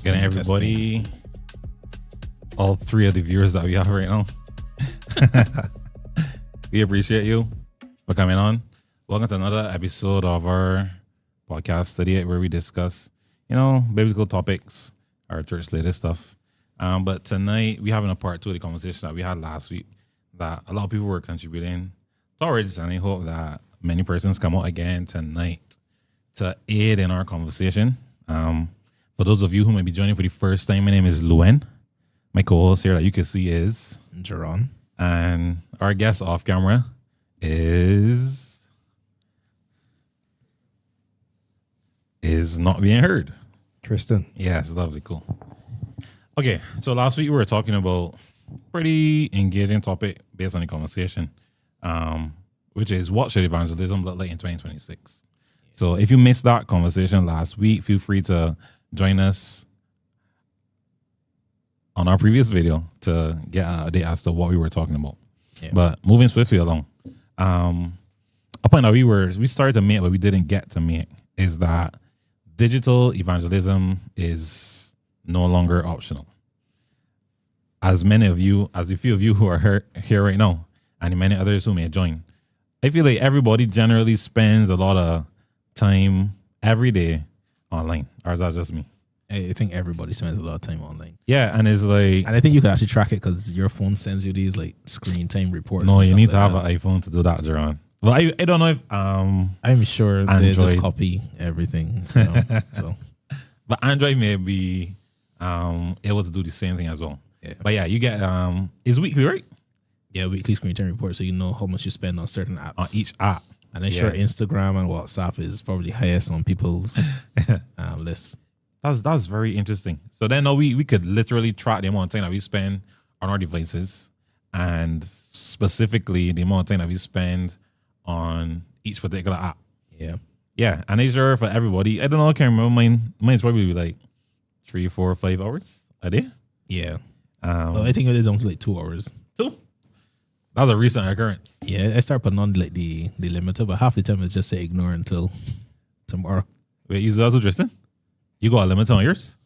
Getting everybody, all three of the viewers that we have right now. We appreciate you for coming on. Welcome to another episode of our podcast, STUDY7, where we discuss, biblical topics, our church latest stuff. But tonight, we're having a part two of the conversation that we had last week that a lot of people were contributing towards, and I hope that many persons come out again tonight to aid in our conversation. For those of you who may be joining for the first time, my name is Luen. My co-host here that you can see is Jerron. And our guest off camera is not being heard. Tristan. Yes, lovely, cool. Okay, so last week we were talking about pretty engaging topic based on the conversation, which is what should evangelism look like in 2026? So if you missed that conversation last week, feel free to join us on our previous video to get an update as to what we were talking about. Yeah. But moving swiftly along, a point that we started to make but we didn't get to make is that digital evangelism is no longer optional. As the few of you who are here right now, and many others who may join, I feel like everybody generally spends a lot of time every day online. Or is that just me? I think everybody spends a lot of time online. Yeah, and it's like... And I think you can actually track it because your phone sends you these like screen time reports. No, you need to have an iPhone to do that, Jerron. Well, I don't know if... I'm sure Android, they just copy everything. So, but Android may be able to do the same thing as well. Yeah. But yeah, you get... it's weekly, right? Yeah, weekly screen time report, so you know how much you spend on certain apps. On each app. And I'm sure Instagram and WhatsApp is probably highest on people's list. That's very interesting. So then we could literally track the amount of time that we spend on our devices, and specifically the amount of time that we spend on each particular app. Yeah. Yeah. And I'm sure for everybody, I don't know, I can't remember mine's probably like 3, 4, 5 hours a day. Yeah. I think it is almost like 2 hours. 2? That was a recent occurrence. Yeah, I start putting on like the limiter, but half the time it's just say ignore until tomorrow. Wait, you that too, Tristan? You got a limit on yours?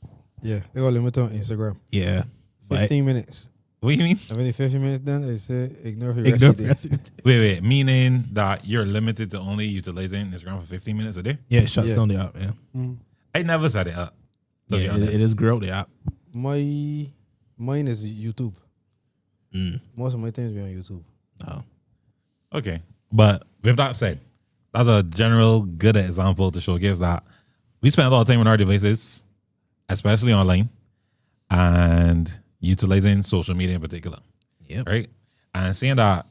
Yeah, they got a limit on Instagram. Yeah. 15 minutes. What do you mean? I've only 15 minutes done. They say ignore for the rest of the day. Wait, meaning that you're limited to only utilizing Instagram for 15 minutes a day? Yeah, it shuts down the app, yeah. I never set it up. Yeah, it is grow the app. Mine is YouTube. Most of my times be on YouTube. Oh. Okay. But with that said, that's a general good example to showcase that we spend a lot of time on our devices, especially online, and utilizing social media in particular. Yep. Right? And seeing that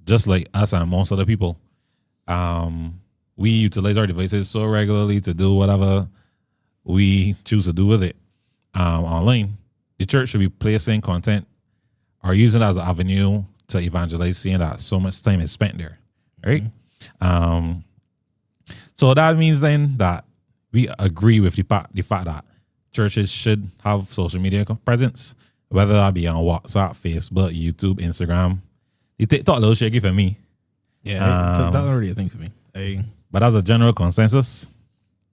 just like us and most other people, we utilize our devices so regularly to do whatever we choose to do with it online. The church should be placing content or using it as an avenue to evangelize, seeing that so much time is spent there, right? So that means then that we agree with the fact that churches should have social media presence, whether that be on WhatsApp, Facebook, YouTube, Instagram. The TikTok little shaky for me. Yeah, that's already a thing for me. But as a general consensus,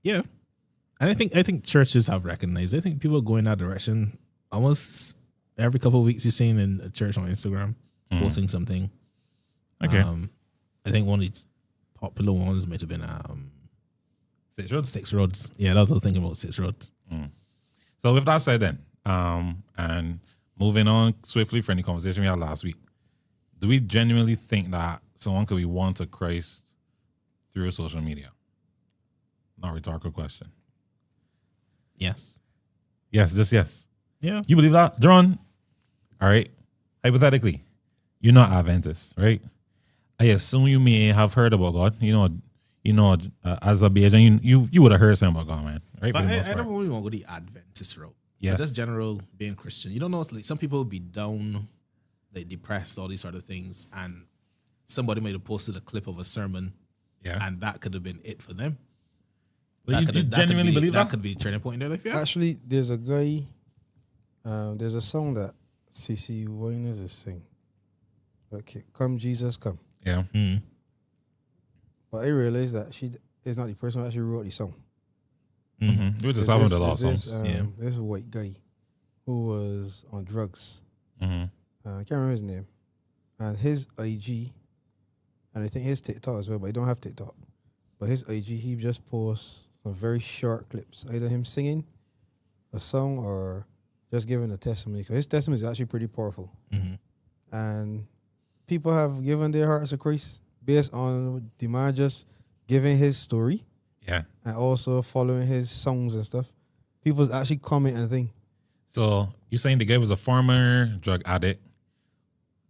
yeah, and I think churches have recognized. I think people go in that direction almost every couple of weeks. You're seeing in a church on Instagram posting something. Okay. I think one of the popular ones might have been 6 Roads. 6 Roads. Yeah, that's what I was thinking about, 6 Roads. So with that said then, and moving on swiftly from the conversation we had last week, do we genuinely think that someone could be won to Christ through social media? Not a rhetorical question. Yes. Yes, just yes. Yeah. You believe that? Jerron? All right. Hypothetically, you're not Adventist, right? I assume you may have heard about God. As a Bajan, you would have heard something about God, man. Right? But I don't really want to go the Adventist route. Yeah. But just general being Christian. You don't know, it's like some people be down, like depressed, all these sort of things, and somebody might have posted a clip of a sermon, and that could have been it for them. You genuinely believe that? That could be a turning point in their life, yeah. Actually, there's a guy, there's a song that CC Winers is sing. Okay, come Jesus, come. Yeah. But I realized that she is not the person who actually wrote the song. Mm-hmm. Which is happening with a lot of songs. This white guy who was on drugs. Mm-hmm. I can't remember his name. And his IG, and I think his TikTok as well, but I don't have TikTok. But his IG, he just posts some very short clips, either him singing a song or just giving a testimony. Because his testimony is actually pretty powerful. Mm-hmm. And people have given their hearts to Christ based on the man just giving his story. Yeah. And also following his songs and stuff. People actually comment and think. So you're saying the guy was a former drug addict,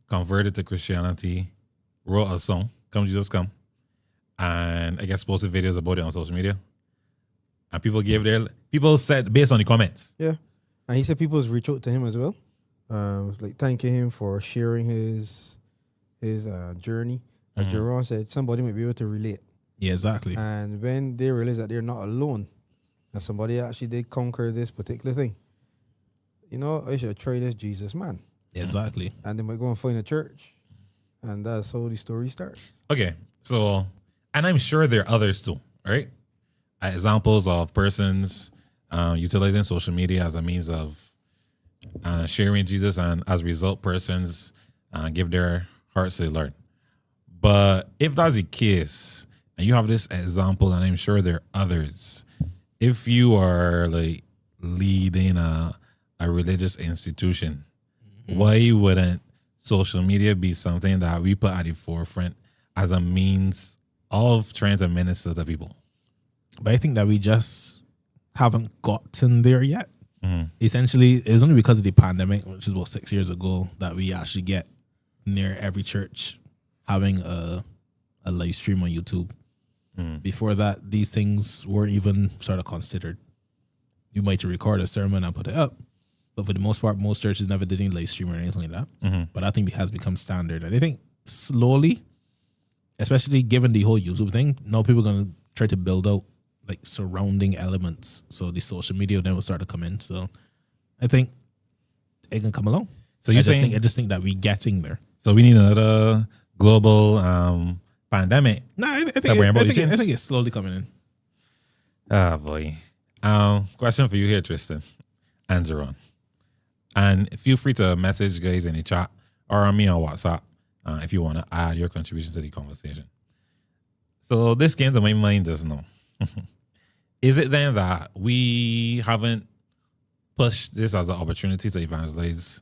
converted to Christianity, wrote a song, Come Jesus Come, and I guess posted videos about it on social media. And people said based on the comments. Yeah. And he said people reach out to him as well. It's like thanking him for sharing his journey. As Jerome said, somebody might be able to relate. Yeah, exactly. And when they realize that they're not alone, and somebody actually did conquer this particular thing, I should try this Jesus man. Exactly. And they might go and find a church. And that's how the story starts. Okay. So, and I'm sure there are others too, right? Examples of persons utilizing social media as a means of sharing Jesus, and as a result, persons give their hearts to the Lord. But if that's the case, and you have this example, and I'm sure there are others, if you are like leading a religious institution, why wouldn't social media be something that we put at the forefront as a means of trying to minister to people? But I think that we just haven't gotten there yet. Essentially, it's only because of the pandemic, which is about 6 years ago, that we actually get near every church having a live stream on YouTube. Before that, these things weren't even sort of considered. You might record a sermon and put it up, but for the most part, most churches never did any live stream or anything like that. But I think it has become standard. And I think slowly, especially given the whole YouTube thing, now people are going to try to build out like surrounding elements. So the social media then will start to come in. So I think it can come along. So I just think that we're getting there. So we need another global pandemic. No, I think it's slowly coming in. Ah, boy. Question for you here, Tristan and Zeron. And feel free to message guys in the chat or on me on WhatsApp if you want to add your contribution to the conversation. So this came to my mind just now. Is it then that we haven't pushed this as an opportunity to evangelize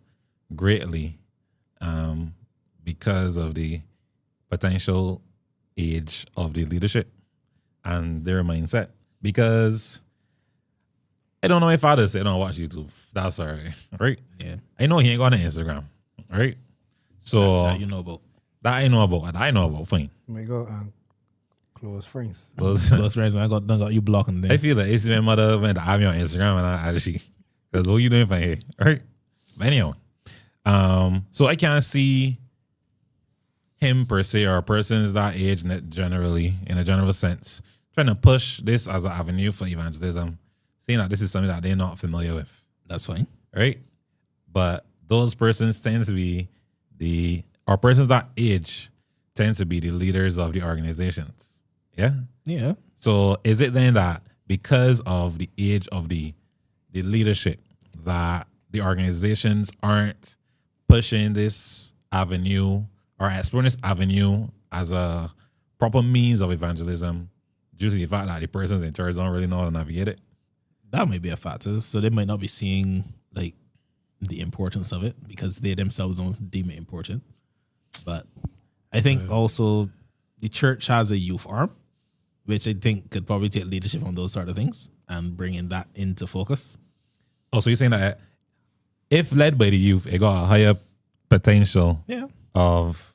greatly because of the potential age of the leadership and their mindset? Because I don't know if I just say I don't watch YouTube. That's all right? Yeah. I know he ain't got an Instagram, right? So that you know about. That I know about, fine. You may go and close friends. Close friends, man. I got you blocking them. I feel like it's my mother went to add me on Instagram and I actually, because what you doing for here, right? But anyway, so I can't see him per se or persons that age generally, in a general sense, trying to push this as an avenue for evangelism, saying that this is something that they're not familiar with. That's fine. Right? But those persons tend to be persons that age tend to be the leaders of the organizations. Yeah? Yeah. So is it then that because of the age of the leadership that the organizations aren't pushing this avenue or exploring this avenue as a proper means of evangelism due to the fact that the persons in charge don't really know how to navigate it? That might be a factor. So they might not be seeing like the importance of it because they themselves don't deem it important. But I think also the church has a youth arm, which I think could probably take leadership on those sort of things and bringing that into focus. Oh, so you're saying that if led by the youth, it got a higher potential of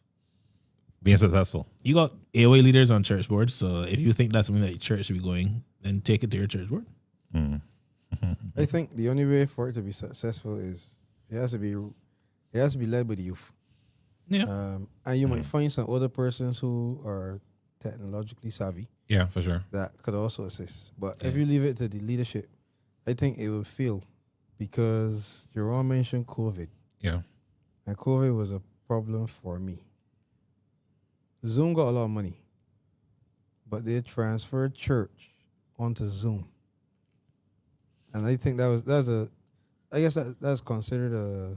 being successful. You got AOA leaders on church boards, so if you think that's something that your church should be going, then take it to your church board. I think the only way for it to be successful is it has to be led by the youth. Yeah. And you might find some other persons who are technologically savvy. Yeah, for sure. That could also assist. But if you leave it to the leadership, I think it will fail because Jerome mentioned COVID. Yeah. And COVID was a problem for me. Zoom got a lot of money, but they transferred church onto Zoom. And I think I guess that's considered a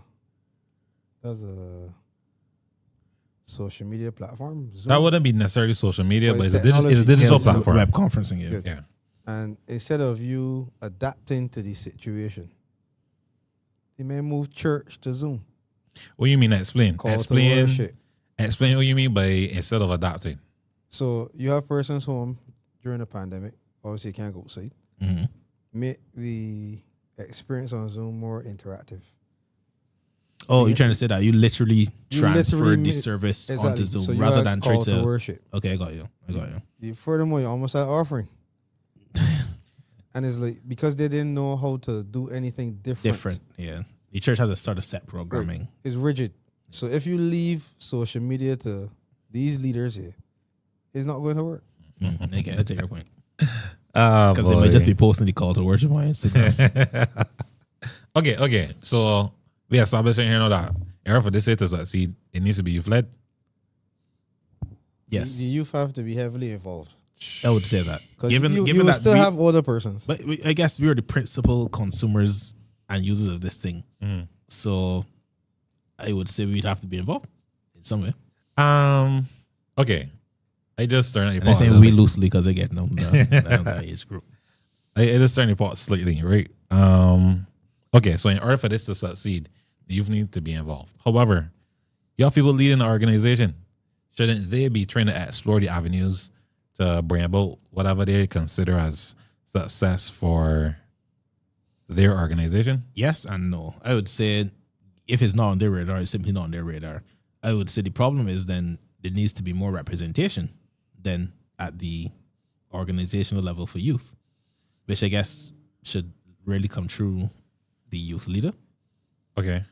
social media platform. Zoom. That wouldn't be necessarily social media, but it's a technology. digital Yeah, platform. web conferencing. Yeah. Good. Yeah. And instead of you adapting to the situation, they may move church to Zoom. What do you mean? Explain. Call to Explain. worship. Explain what you mean by instead of adapting. So you have persons home during the pandemic. Obviously, you can't go outside. Mm-hmm. Make the experience on Zoom more interactive. Oh, you're trying to say that you literally transferred the made- service Exactly. onto Zoom So you rather had than try call to. worship. Okay, I got you. Furthermore, you almost had offering. And it's like, because they didn't know how to do anything different. Yeah. The church has to start a set programming. Right. It's rigid. So if you leave social media to these leaders here, it's not going to work. Okay, I take your point. Because Because they might just be posting the call to worship on Instagram. Okay. So we established in here now that in order for this to succeed, it needs to be youth led. Yes, The youth have to be heavily involved. I would say that. Because you will that still have older persons. but I guess we are the principal consumers and users of this thing. Mhm. So I would say we'd have to be involved in some way. Okay. I just started And I'm saying we loosely because I get them that age group. I just started the pot slightly, right? Okay, so in order for this to succeed, the youth need to be involved. However, you have people leading the organization. Shouldn't they be trying to explore the avenues to bring about whatever they consider as success for their organization? Yes and no. I would say if it's not on their radar, it's simply not on their radar. I would say the problem is then there needs to be more representation than at the organizational level for youth, which I guess should really come through the youth leader. Okay.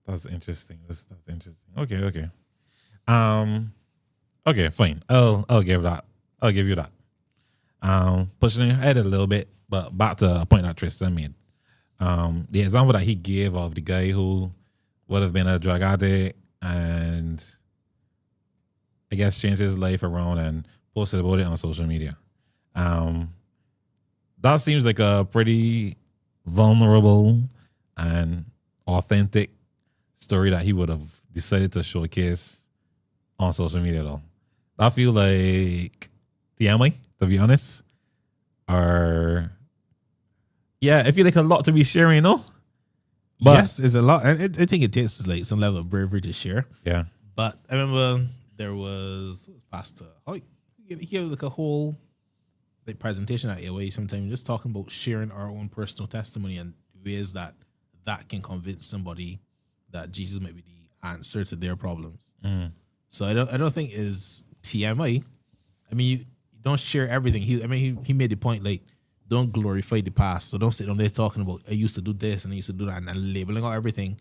That's interesting. That's interesting. Okay. Okay, fine. I'll give that. I'll give you that. Pushing ahead a little bit, but back to a point that Tristan made. The example that he gave of the guy who would have been a drug addict and I guess changed his life around and posted about it on social media. That seems like a pretty vulnerable and authentic story that he would have decided to showcase on social media though. I feel like TMI, to be honest. Or I feel like a lot to be sharing, no? But, yes, it's a lot. And I think it takes like some level of bravery to share. Yeah. But I remember there was Pastor. He gave like a whole like presentation at AOA sometime just talking about sharing our own personal testimony and ways that can convince somebody that Jesus might be the answer to their problems. Mm. So I don't think is TMI. I mean, you don't share everything. He made the point like don't glorify the past. So don't sit on there talking about I used to do this and I used to do that and then labeling out everything,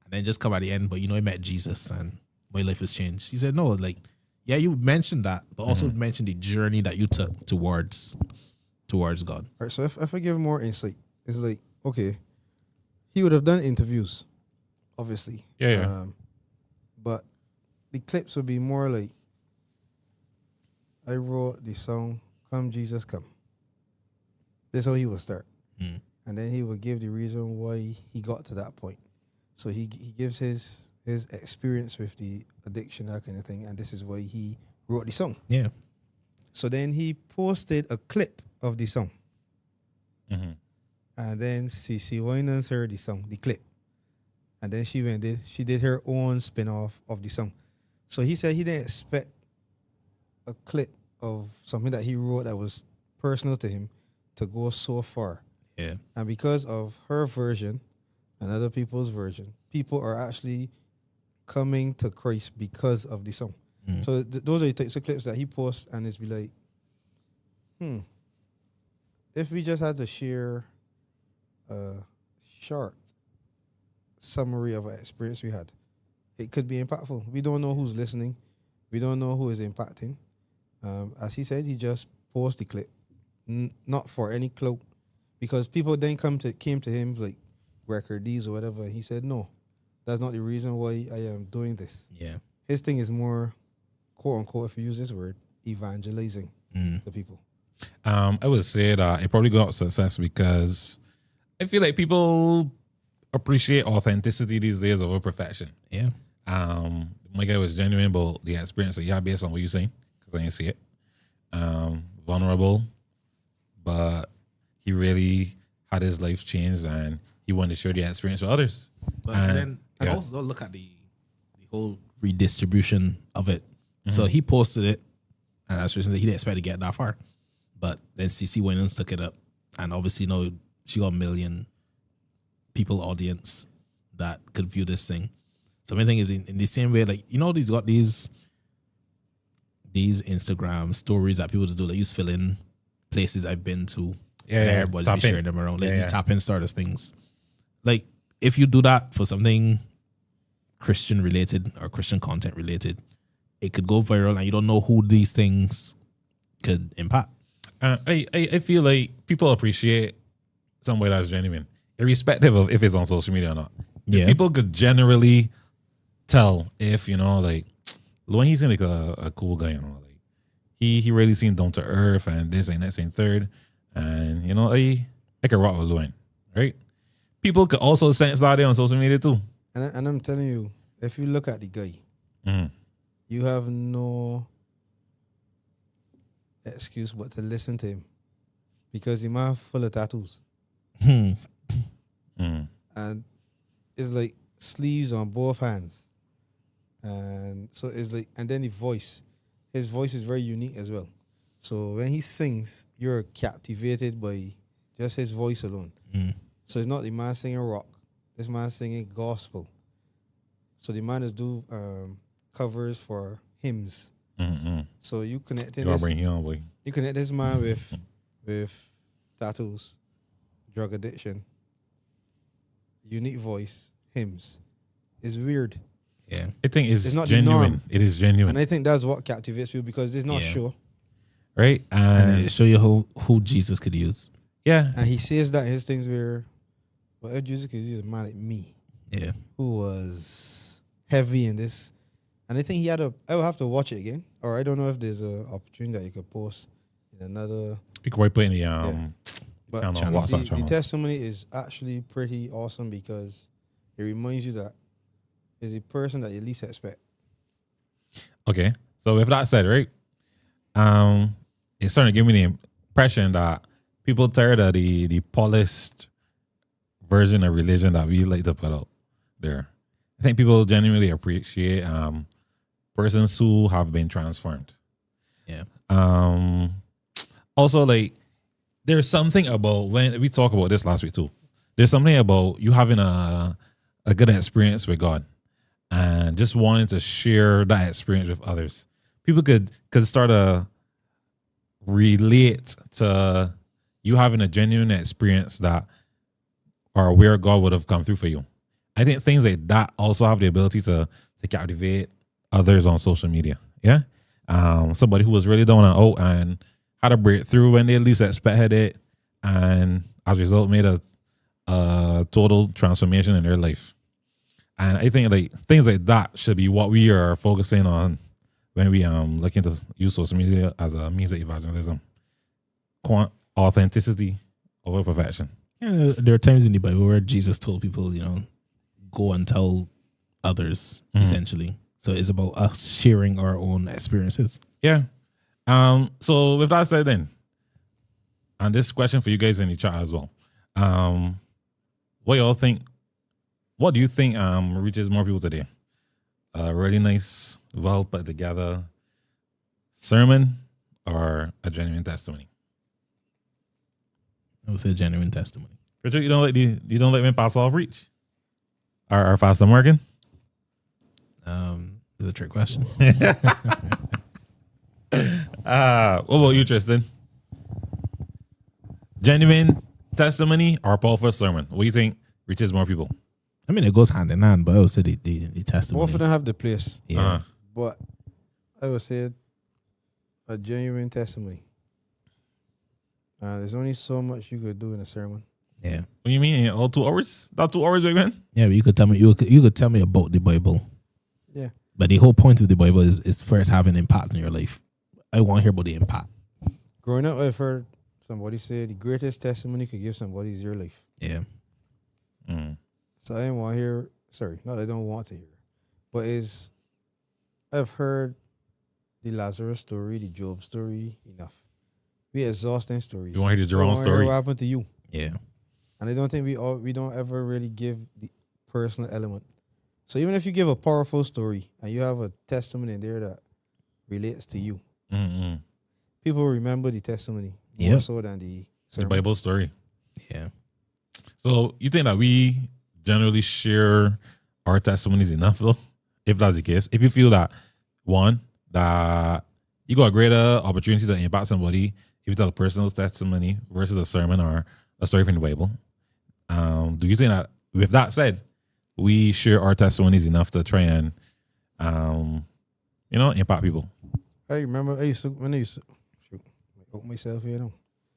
and then just come at the end. But I met Jesus and my life has changed. He said no, like you mentioned that, but also mention the journey that you took towards God. All right, so if I give more insight, it's like, okay, he would have done interviews, obviously. Yeah. But the clips would be more like, I wrote the song, Come Jesus Come. That's how he would start. Mm. And then he would give the reason why he got to that point. So he gives his experience with the addiction, that kind of thing, and this is why he wrote the song. Yeah. So then he posted a clip of the song. Mm-hmm. And then CC Winans heard the song, the clip. And then she did her own spin-off of the song. So he said he didn't expect a clip of something that he wrote that was personal to him to go so far. Yeah. And because of her version and other people's version, people are actually coming to Christ because of the song. Mm. So those are the types of clips that he posts, and it's be like, if we just had to share a short summary of an experience we had, it could be impactful. We don't know who's listening. We don't know who is impacting. As he said, he just posted the clip, not for any clout, because people then came to him like record deals or whatever. And he said, no, that's not the reason why I am doing this. Yeah. His thing is more, quote unquote, if you use this word, evangelizing the people. I would say that it probably got success because I feel like people appreciate authenticity these days over perfection. Yeah. My guy was genuine about the experience that you had based on what you saying, because I didn't see it. Vulnerable, but he really had his life changed and he wanted to share the experience with others. But and then yeah. also look at the whole redistribution of it. So he posted it, and that's reason that he didn't expect to get that far. But then CC went and took it up, and obviously, she got a million people audience that could view this thing. So my thing is in the same way, like these got these Instagram stories that people just do, like use fill in places I've been to. Yeah, and everybody's tap be in. sharing them around, like Yeah, the yeah. tap in sort of things. Like if you do that for something Christian related or Christian content related, it could go viral, and you don't know who these things could impact. I feel like people appreciate somebody that's genuine, irrespective of if it's on social media or not. Yeah. People could generally tell if, like, when he's like a cool guy, like he really seemed down to earth and this and that and third. And, I could rock with Luan, right? People could also sense that on social media too. And I'm telling you, if you look at the guy, you have no excuse but to listen to him, because the man full of tattoos. And it's like sleeves on both hands. And so it's like, and then his voice is very unique as well. So when he sings, you're captivated by just his voice alone. So it's not the man singing rock. This man singing gospel. So the man is do covers for hymns. So you connect You gotta bring him on, boy. you connect this man with tattoos, drug addiction, unique voice, hymns. It's weird. Yeah. I think It's not the genuine. norm. It is genuine, And I think that's what captivates people, because it's not Yeah. sure. right? And it show you who Jesus could use. Yeah, And he says that in his things where, well, if Jesus could use a man like me, Yeah. who was heavy in this. And I think I will have to watch it again. Or I don't know if there's an opportunity that you could post in another. we could probably put in the But channel, the, WhatsApp the channel. testimony is actually pretty awesome, because it reminds you that he's a person that you least expect. Okay, so with that said, right, it's starting to give me the impression that people tired of the polished version of religion that we like to put out there. I think people genuinely appreciate persons who have been transformed. Yeah. Also, like, there's something about, when we talked about this last week too, there's something about you having a good experience with God and just wanting to share that experience with others. People could start to relate to you having a genuine experience that, or where God would have come through for you. I think things like that also have the ability to captivate others on social media. Yeah. Somebody who was really down and out and had a breakthrough when they least expected it, and as a result made a total transformation in their life. And I think like things like that should be what we are focusing on when we looking to use social media as a means of evangelism. Authenticity over perfection. Yeah, there are times in the Bible where Jesus told people, go and tell others, essentially. So it's about us sharing our own experiences. Yeah. So with that said then, and this question for you guys in the chat as well. What do you think reaches more people today? A really nice, well put together sermon or a genuine testimony? I would say genuine testimony. Richard, you don't let me pass off reach? Or Pastor Morgan? This is a trick question. What about you, Tristan? Genuine testimony or powerful sermon? What do you think reaches more people? I mean, it goes hand in hand, but I would say the testimony. Both of them have the place. Yeah. But I would say a genuine testimony. There's only so much you could do in a sermon. Yeah. What do you mean? All 2 hours? That 2 hours, big man? Yeah, but you could tell me you could tell me about the Bible. Yeah. But the whole point of the Bible is for it to have an impact on your life. I want to hear about the impact. Growing up, I've heard somebody say the greatest testimony you could give somebody is your life. Yeah. So I didn't want to hear. Sorry, not that I don't want to hear, but I've heard the Lazarus story, the Job story enough. We exhausting stories. You want to hear the Jerome I wanna hear story? what happened to you? Yeah. And I don't think we don't ever really give the personal element. So even if you give a powerful story and you have a testimony in there that relates to you, people remember the testimony more so than the sermon. Bible story. Yeah. So you think that we generally share our testimonies enough though? If that's the case, if you feel that one, that you got a greater opportunity to impact somebody if you tell a personal testimony versus a sermon or a story from the Bible, do you think that with that said, we share our testimonies enough to try and impact people? I remember when I used to shoot, I open myself here now.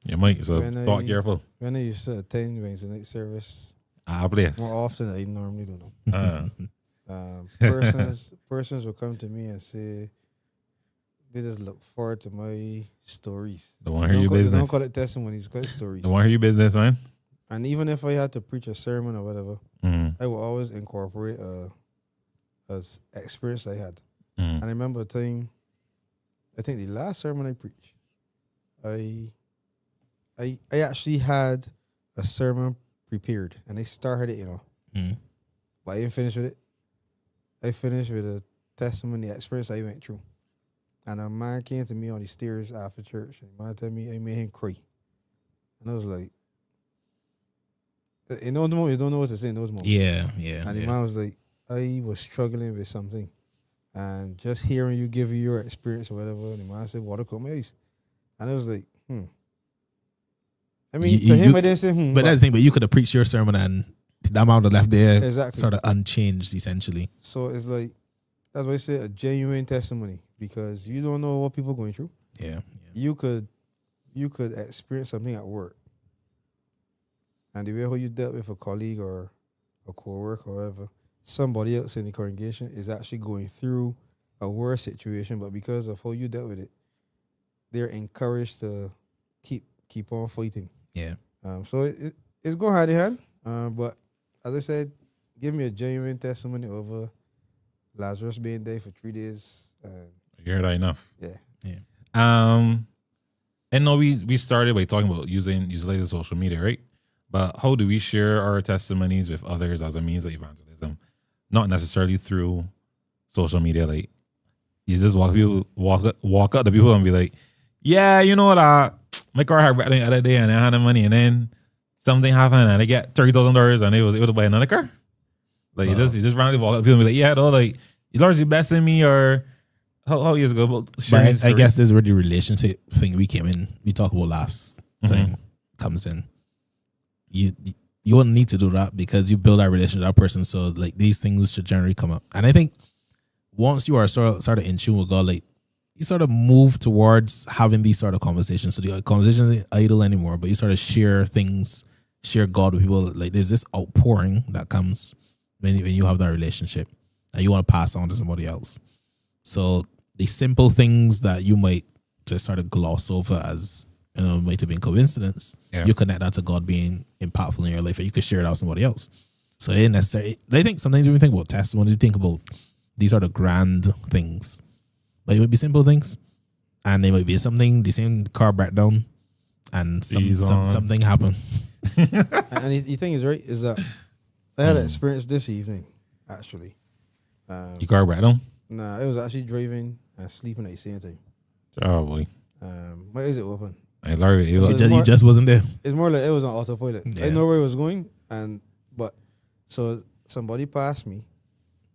You might, so When talk careful. When I used to attend Wednesday night service Please. more often than I normally do now. Uh, Persons will come to me and say they just look forward to my stories. Don't want to hear your They don't business. call it testimonies, call it stories. Don't want to hear your business, man. And even if I had to preach a sermon or whatever, I will always incorporate as experience I had. And I remember a time, I think the last sermon I preached, I actually had a sermon prepared and I started it, but I didn't finish with it. I finished with a testimony experience I went through. And a man came to me on the stairs after church and the man told me I made him cry. And I was like, in those moments, you don't know what to say in those moments. Yeah. And the man was like, I was struggling with something. And just hearing you give you your experience or whatever, the man said, water caught my eyes. And I was like, I mean, to him, I didn't say, But that's the thing, but you could have preached your sermon and the amount of left there exactly. sort of unchanged, essentially. So it's like, that's why I say a genuine testimony, because you don't know what people are going through. Yeah. You could experience something at work. And the way how you dealt with a colleague or a co-worker or whatever, somebody else in the congregation is actually going through a worse situation, but because of how you dealt with it, they're encouraged to keep on fighting. Yeah. So it's going hand in hand. But as I said, give me a genuine testimony over Lazarus being there for 3 days. You heard that enough. Yeah. And no, we started by talking about utilizing social media, right? But how do we share our testimonies with others as a means of evangelism? Not necessarily through social media. Like you just walk up to people and be like, yeah, you know that my car had wrecked the other day and I had the money and then something happened and I get $30,000 and they was able to buy another car. Like you just randomly walk up to people and be like, yeah, though, like you largely blessing me, or how years ago about sharing. But I guess this is where the relationship thing we talked about last time comes in. You wouldn't need to do that because you build that relationship with that person. So like these things should generally come up. And I think once you are sort of in tune with God, like you sort of move towards having these sort of conversations. So the conversation isn't idle anymore, but you sort of share God with people. Like there's this outpouring that comes when you have that relationship and you want to pass on to somebody else. So the simple things that you might just sort of gloss over as, might have been coincidence. Yeah. You connect that to God being impactful in your life and you could share it out with somebody else. So it ain't necessarily, I think sometimes when you think about testimony, you think about these are the grand things. But it would be simple things. And they might be the same car breakdown and something happened. And the thing is, right, is that I had an experience this evening, actually. Your car breakdown? Nah, it was actually driving and sleeping at the same time. Oh, boy. My eyes are open. Hey, Larry, you just wasn't there. It's more like it was on autopilot. Yeah. I know where it was going, but somebody passed me,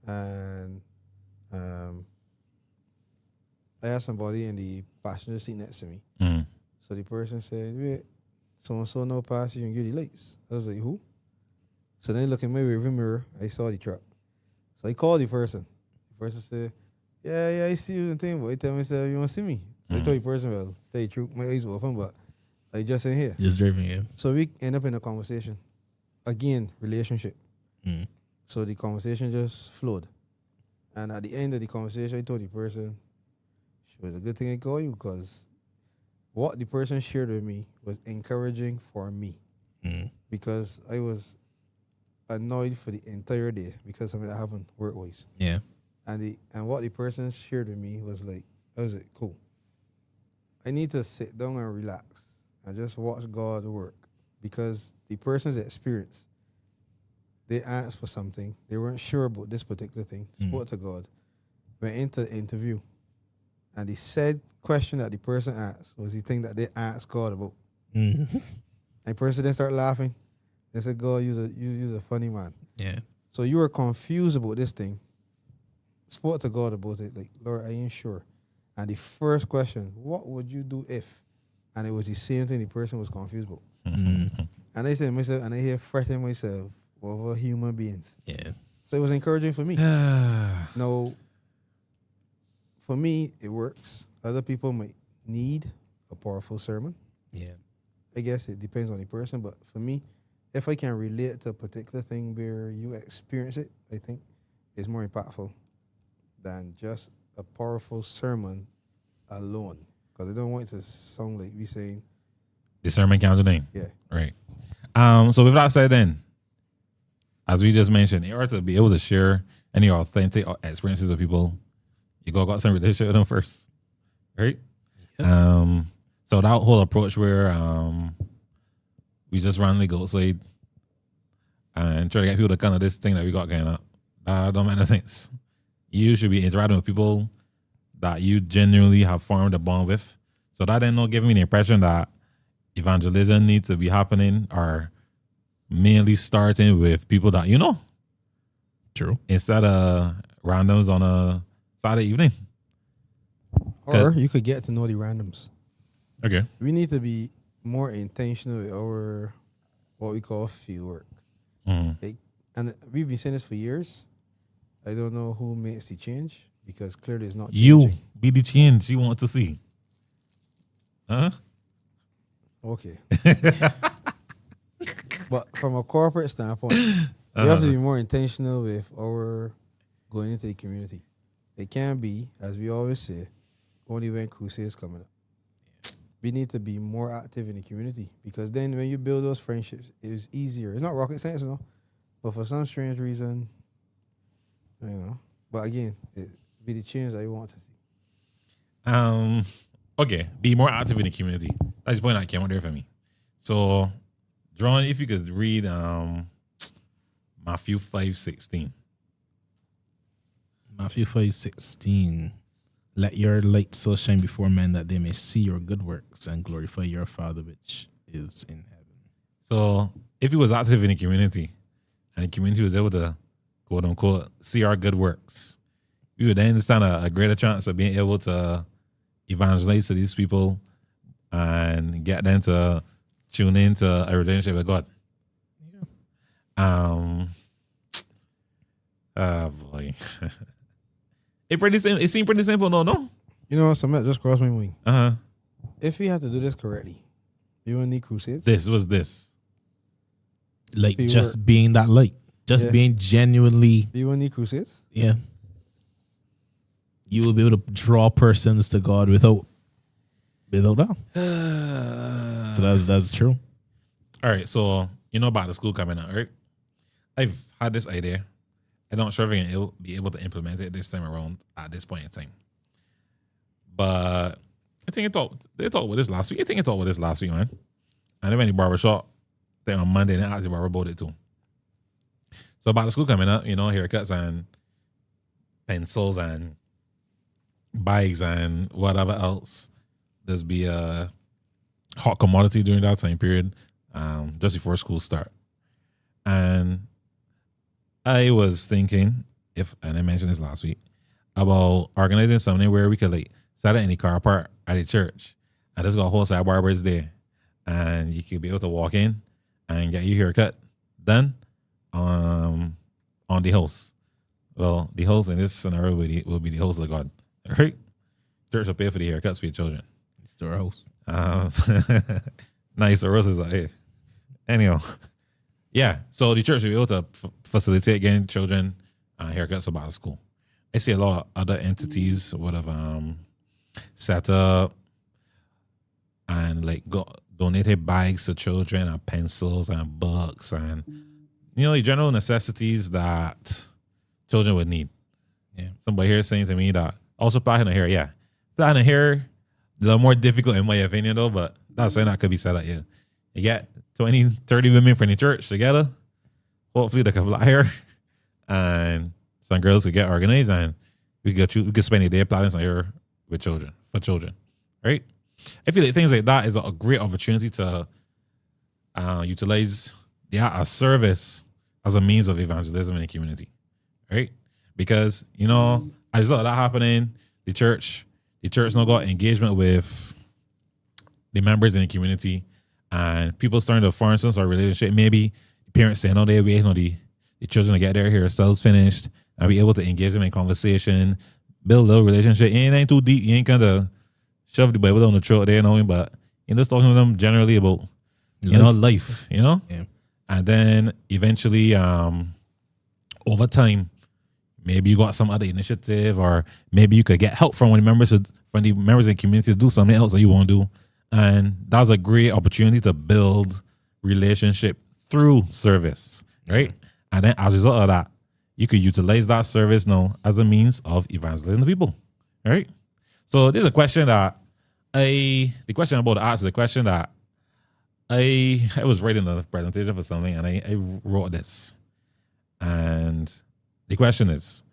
and I asked somebody in the passenger seat next to me. So the person said, "Wait, so and so no pass you and give the lights." I was like, "Who?" So then I look in my rearview mirror, I saw the truck. So I called the person. The person said, "Yeah, I see you and thing, but he tell me, said, you want to see me?" So I told the person, well, tell you the truth, my eyes were open, but I just in here. Just driving in. So we end up in a conversation. Again, relationship. So the conversation just flowed. And at the end of the conversation, I told the person, it was a good thing I called you because what the person shared with me was encouraging for me because I was annoyed for the entire day because something that happened work-wise. Yeah. And what the person shared with me was like, I was like, cool. I need to sit down and relax and just watch God work because the person's experience, they asked for something. They weren't sure about this particular thing. Spoke to God. Went into the interview. And the said question that the person asked was the thing that they asked God about. And the person then started laughing. They said, God, you're a funny man. Yeah. So you were confused about this thing. Spoke to God about it. Like, Lord, I ain't sure. And the first question, what would you do if? And it was the same thing the person was confused about. And I said to myself, and I hear fretting myself over human beings. Yeah. So it was encouraging for me. Now, for me, it works. Other people might need a powerful sermon. Yeah. I guess it depends on the person, but for me, if I can relate to a particular thing where you experience it, I think it's more impactful than just a powerful sermon alone. Because I don't want it to sound like we saying The sermon counted name. Yeah. Right. So with that said then, as we just mentioned, in order to be able to share any authentic experiences with people, you got some relationship with them first. Right? Yep. So that whole approach where we just randomly go outside and try to get people to kind of this thing that we got going up, that don't make any sense. You should be interacting with people that you genuinely have formed a bond with. So that then not giving me the impression that evangelism needs to be happening or mainly starting with people that you know. True. Instead of randoms on a Saturday evening. Or you could get to know the randoms. Okay. We need to be more intentional with our, what we call field work. And we've been saying this for years. I don't know who makes the change because clearly it's not changing. You be the change you want to see. Huh? Okay. But from a corporate standpoint, we have to be more intentional with our going into the community. It can be, as we always say, only when crusades coming up. We need to be more active in the community because then when you build those friendships, it's easier. It's not rocket science, you know, but for some strange reason, you know. But again, it be the change that you want to see. Okay, be more active in the community. That's the point that came out there for me. So, John, if you could read Matthew 5:16. Matthew 5:16. Let your light so shine before men that they may see your good works and glorify your Father which is in heaven. So, if he was active in the community and the community was able to, quote unquote, see our good works, we would then stand a greater chance of being able to evangelize to these people and get them to tune into a relationship with God. Yeah. Boy. It seemed pretty simple, no? You know, something that just crossed my mind. Uh-huh. If we had to do this correctly, you wouldn't need crusades. This was this. Like Field just work. being that light. Just being genuinely. You wouldn't need crusades? Yeah. You will be able to draw persons to God without that. So that's true. All right, so you know about the school coming out, right? I've had this idea. I'm not sure if I'm going to be able to implement it this time around at this point in time. But I think they talked about this last week. Man. And I went to the barbershop there on Monday and I asked the barber about it too. So about the school coming up, you know, haircuts and pencils and bikes and whatever else. There's be a hot commodity during that time period, just before school start. And I was thinking, and I mentioned this last week, about organizing something where we could like set it in the car park at the church. And just got a whole side barbers there. And you could be able to walk in and get your haircut done on the house. Well, the host in this scenario will be the host of God. Right? Church will pay for the haircuts for your children. Storehouse. Nice. Or else is like, hey. Anyhow. Yeah. So the church will be able to facilitate getting children haircuts about school. I see a lot of other entities would have set up and like donated bags to children and pencils and books and the general necessities that children would need. Yeah. Somebody here is saying to me that also plaiting a hair, yeah. Plaiting a hair, a little more difficult in my opinion though, but that's saying that could be said at you. You get 20, 30 women from the church together. Hopefully they can plait hair and some girls could get organized and we could spend a day plaiting some hair with children, for children, right? I feel like things like that is a great opportunity to utilize a service as a means of evangelism in the community, right? Because I saw that happening. The church now got engagement with the members in the community, and people starting to form some sort of relationship. Maybe the parents saying, "Oh, they're waiting on the children to get their hairstyles finished," and be able to engage them in conversation, build a little relationship. It ain't too deep. You ain't gonna shove the Bible down the throat there, but you're just talking to them generally about life, Yeah. and then eventually, over time, maybe you got some other initiative, or maybe you could get help from the members of the community to do something else that you want to do, and that's a great opportunity to build relationship through service, right? And then as a result of that, you could utilize that service now as a means of evangelizing the people, right? So this is a question that the question I'm about to ask is a question that I was writing a presentation for something and I wrote this. And the question is,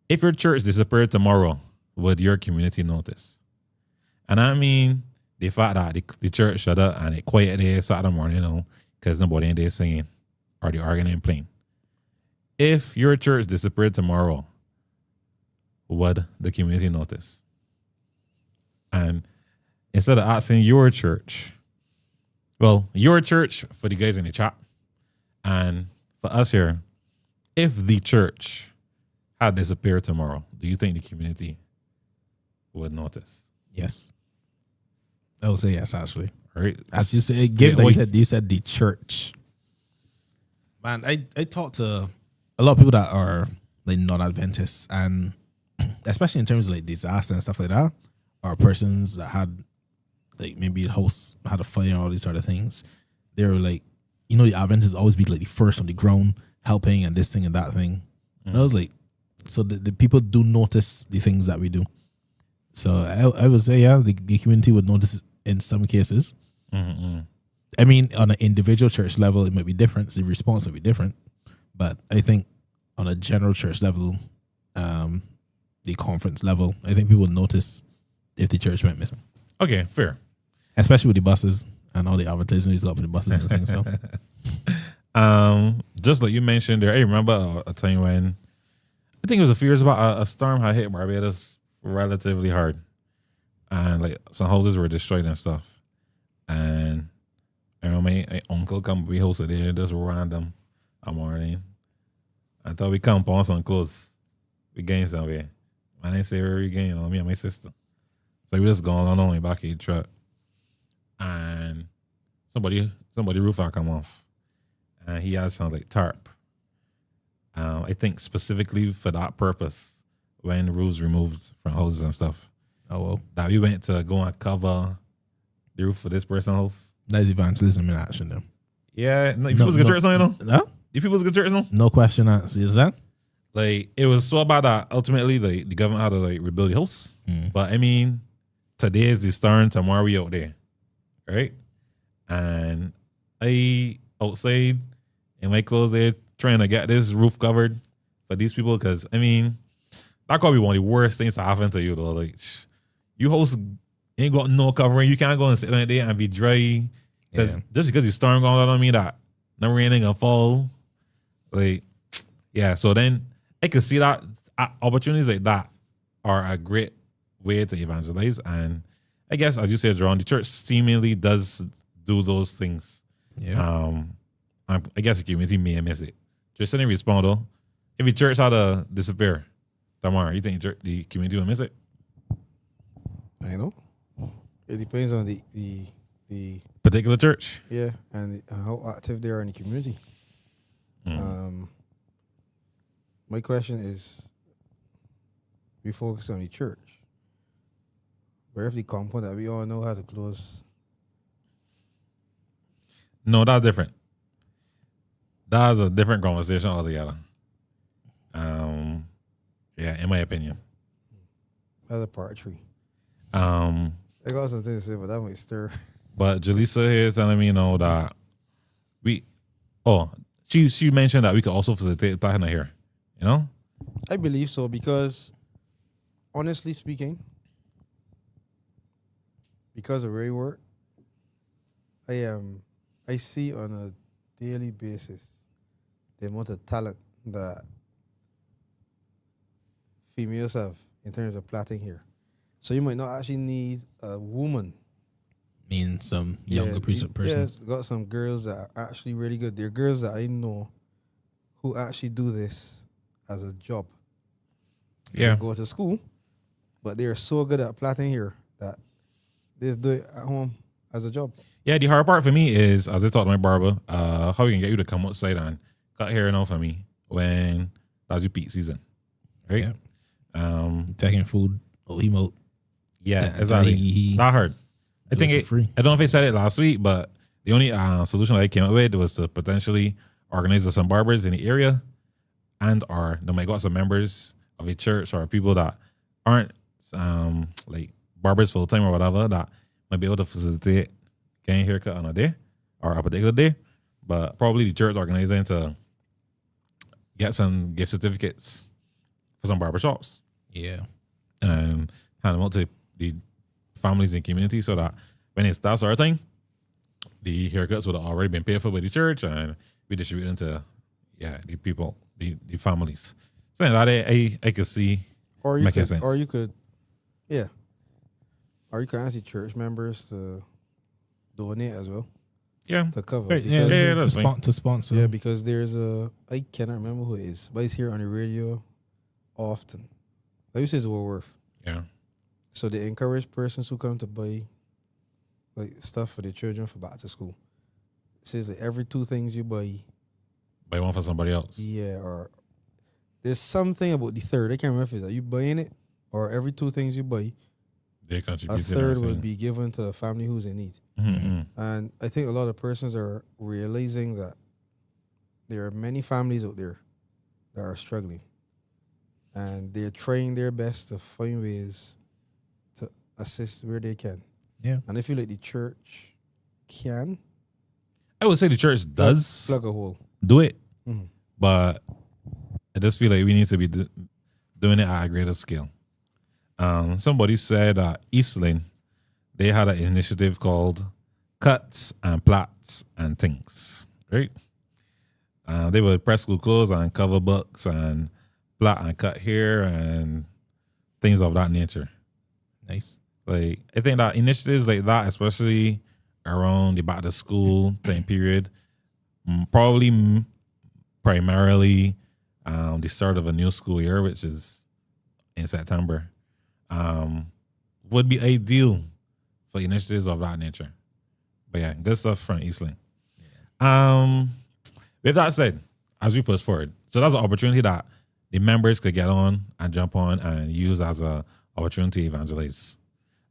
if your church disappeared tomorrow, would your community notice? And I mean the fact that the church shut up and it quiet there Saturday morning, because nobody in there singing or the organ ain't playing. If your church disappeared tomorrow, would the community notice? And instead of asking your church for the guys in the chat, and for us here, if the church had disappeared tomorrow, do you think the community would notice? Yes. I would say yes, actually. Right? As you said, you said the church. Man, I talked to a lot of people that are like not Adventists, and especially in terms of like disaster and stuff like that, or persons that had like maybe the house had a fire and all these sort of things. They were like, the Adventists always be like the first on the ground, helping and this thing and that thing. And I was like, so the people do notice the things that we do. So I would say, yeah, the community would notice in some cases. Mm-hmm. I mean, on an individual church level, it might be different. The response would be different. But I think on a general church level, the conference level, I think people would notice if the church went missing. Okay, fair. Especially with the buses and all the advertisements up in the buses and things. So, just like you mentioned there, I remember a time when I think it was a few years about a storm had hit Barbados relatively hard, and like some houses were destroyed and stuff. And I remember my uncle come we hosted there just random a morning. I thought we come on some clothes. We gained somewhere. And I say where we gained, me and my sister. So we just going on the back of the truck. And somebody roof had come off. And he had some like tarp. I think specifically for that purpose, when roofs removed from houses and stuff. oh well, That we went to go and cover the roof for this person's house. that's evangelism in action, though. Yeah, no, people's good church, No, You people's good church, no question answer. Is that? Like, it was so bad that ultimately the government had to like rebuild the house. But I mean, today is the stern, tomorrow we out there, right? And I outside in my clothes there trying to get this roof covered for these people, because I mean, that could be one of the worst things to happen to you though. Like, you host ain't got no covering, you can't go and sit down there and be dry, because just because the storm going on don't mean that no rain ain't gonna fall. Like, yeah. So then I could see that opportunities like that are a great way to evangelize, and I guess as you said, Jerome, the church seemingly does do those things. Yeah. I guess the community may miss it. Just sitting respond though. If the church had to disappear tomorrow, you think the community will miss it? I know. It depends on the Particular church. yeah, and how active they are in the community. My question is, we focus on the church, but if the compound that we all know how to close No, that's different. That's a different conversation altogether. Yeah, in my opinion. That's a part 3. Um, I got something to say, but that might stir. but Jaleesa here is telling me, that she mentioned that we could also facilitate platinum here. I believe so because, honestly speaking, because of where I work, I see on a daily basis the amount of talent that females have in terms of plaiting hair. So you might not actually need a woman. Mean some younger persons. Yeah, got some girls that are actually really good. They're girls that I know who actually do this as a job. Yeah. They go to school, but they're so good at plaiting hair that they just do it at home as a job. Yeah, the hard part for me is, as I talked to my barber, how we can get you to come outside and cut hair for me when that's your peak season, right? Yeah. Taking food, emote. Yeah, exactly. Not hard. I think free. I don't know if I said it last week, but the only solution that I came up with was to potentially organize with some barbers in the area, or they might got some members of a church or people that aren't like barbers full time or whatever that might be able to facilitate getting a haircut on a day or a particular day. But probably the church organizing to get some gift certificates for some barbershops. Yeah. And hand them out to the families and community so that when it starts our thing, the haircuts would have already been paid for by the church and be distributed to the people, the families. So that I could see making sense. Or you could ask the church members to donate as well. Yeah. To cover. Right, to sponsor. Yeah, because there's I cannot remember who it is, but it's here on the radio often. Like you said, it's Woolworth. Yeah. So they encourage persons who come to buy like stuff for their children for back to school. It says that every 2 things you buy one for somebody else. Yeah, or there's something about the third. I can't remember if it's that you buying it or every 2 things you buy, they contribute. A third would be given to a family who's in need. Mm-hmm. And I think a lot of persons are realizing that there are many families out there that are struggling. And they're trying their best to find ways to assist where they can. Yeah. And I feel like the church can. I would say the church does plug a hole. Do it. Mm-hmm. But I just feel like we need to be doing it at a greater scale. Somebody said Eastland, they had an initiative called Cuts and Plats and Things, right? They would press school clothes and cover books and plait and cut hair and things of that nature. Nice. Like, I think that initiatives like that, especially around the back to school time period, probably primarily the start of a new school year, which is in September, would be ideal for initiatives of that nature. But yeah, good stuff from Eastland. With that said, as we push forward, so that's an opportunity that the members could get on and jump on and use as a opportunity to evangelize.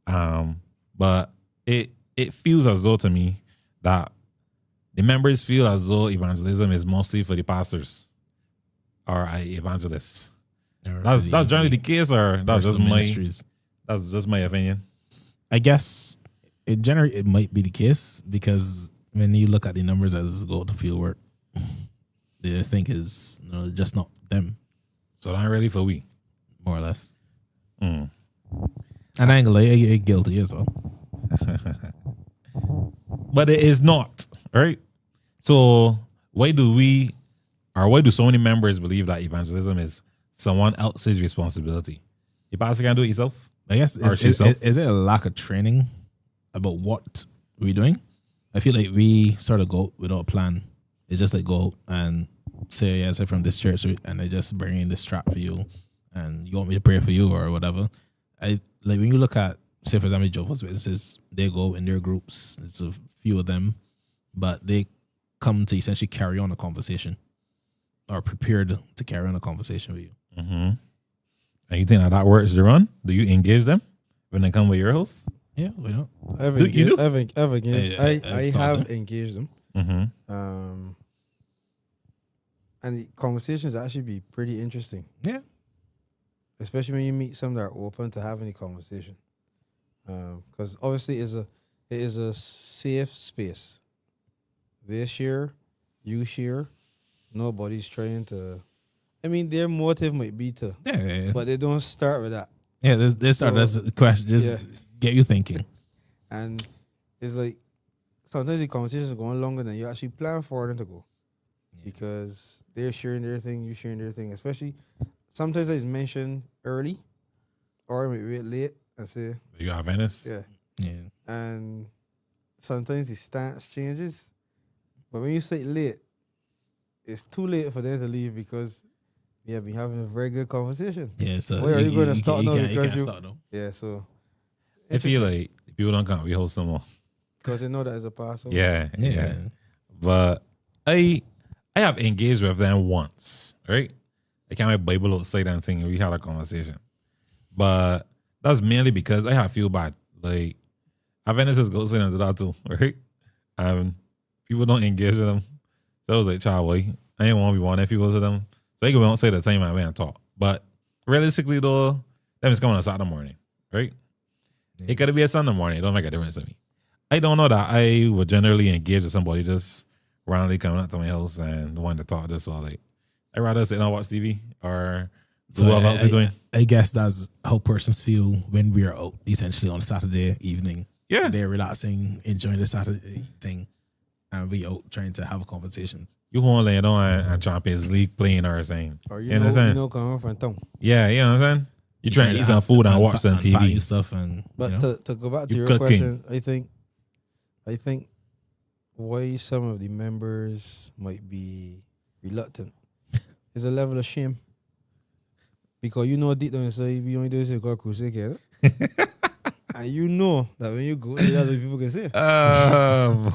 But it feels as though to me that the members feel as though evangelism is mostly for the pastors or evangelists. That's generally the case, or that's just my opinion. I guess it might be the case because when you look at the numbers as go to field work, they think is just not them. So not really for we, more or less. And I ain't gonna lie, I guilty as well. But it is not, right? So why do so many members believe that evangelism is someone else's responsibility? You pastor can do it yourself? I guess is it a lack of training about what we're doing? I feel like we sort of go without a plan. It's just like go and say, yes, I'm from this church and I just bring in this trap for you and you want me to pray for you or whatever. I like when you look at, say for example, Jehovah's Witnesses, they go in their groups. It's a few of them, but they come to essentially carry on a conversation or prepared to carry on a conversation with you. Mm-hmm. And you think that works, Jerron? Do you engage them when they come with your host? Yeah, why not? I have engaged them. Mm-hmm. And the conversations actually be pretty interesting. Yeah. Especially when you meet some that are open to having a conversation. Because obviously it is a safe space. They share, you share. Nobody's trying to. I mean, their motive might be to, Yeah. but they don't start with that. Yeah, this start as the question, just get you thinking. And it's like sometimes the conversations are going longer than you actually plan for them to go. Because they're sharing their thing, you sharing their thing. Especially sometimes it's mentioned early or maybe a bit late and say, You got Venice? Yeah. And sometimes the stance changes. But when you say late, it's too late for them to leave because we have been having a very good conversation. Yeah, so where are you going to start now? You Because can't start though. yeah, so I feel like people don't come, we host some more. because they know that as a pastor. Yeah. Yeah. But I have engaged with them once, right? I can't make Bible outside and thing. We had a conversation. But that's mainly because I feel bad. Like, Adventists go outside and do that too, right? People don't engage with them. So I was like, child, boy, I ain't want to be one of people to them. So they go outside the time I went and talk. But realistically, though, them is coming on Saturday morning, right? Yeah. It could be a Sunday morning. It don't make a difference to me. I don't know that I would generally engage with somebody just randomly coming up to my house and wanting to talk just all like I'd rather sit and watch TV or do what else we're doing. I guess that's how persons feel when we are out, essentially on Saturday evening. Yeah. They're relaxing, enjoying the Saturday thing, and we out trying to have conversations. You want to lay on and Champions League playing or something. Or You know coming from town. Yeah, you know what I'm saying? You trying to eat some food and watch some buy you TV. stuff and But you know. to go back to You your cooking. question, I think why some of the members might be reluctant is a level of shame. Because you know deep down inside, we only do this because crusade can. And you know that when you go, that's what people can say.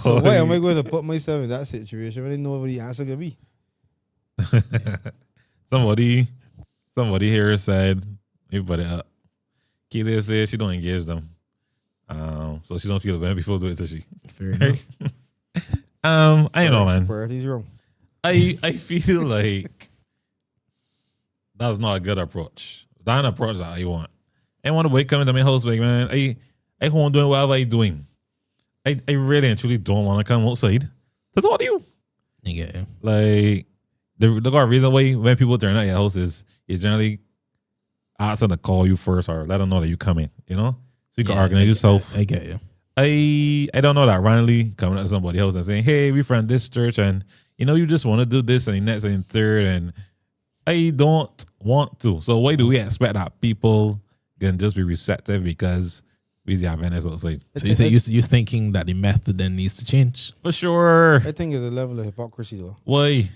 So why am I going to put myself in that situation when I know what the answer can be? Somebody here said, you put it up. Keely said she don't engage them. So she don't feel when people do it to she. Fair enough. I don't know, man. Priorities wrong. I feel like that's not a good approach. That's an approach that I want. I want to wake coming to my house, like, man, I want doing whatever I doing. I really and truly don't want to come outside to talk to you. Yeah. Like, the reason why when people turn at your house is generally ask them to call you first or let them know that you coming, you know? So you can organize yourself. I get you. I don't know that randomly coming to somebody's house and saying, hey, we from this church and, you know, you just want to do this and the next and the third, and I don't want to. So why do we expect that people can just be receptive because we have Venice outside? So you're thinking that the method then needs to change? For sure. I think it's a level of hypocrisy though. Why?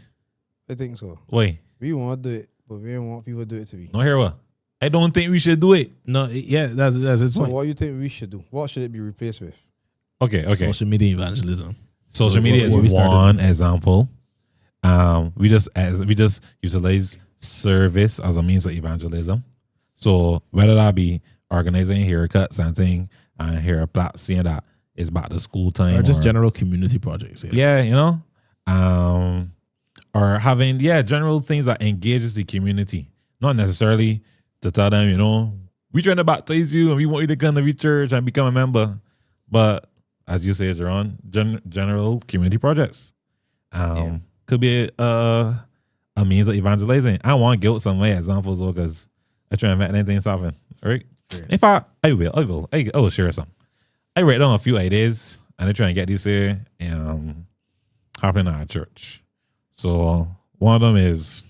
I think so. Why? We want to do it, but we don't want people to do it to me. No, hear what? I don't think we should do it. No, yeah, that's his So point. what do you think we should do? What should it be replaced with? Okay. Social media evangelism. Social media What we is started. one example. We just utilize service as a means of evangelism. So whether that be organizing haircuts and thing and hair plats, saying that it's back to school time, Or just general community projects. yeah, you know, or having general things that engages the community, not necessarily to tell them, you know, we trying to baptize you and we want you to come to the church and become a member, but as you say, Jerron, general community projects could be a means of evangelizing. I want to give some way examples though, because I try and make anything happen, right? Sure. In fact, I will share some. I write down a few ideas and I try and get these here happening at our church. So one of them is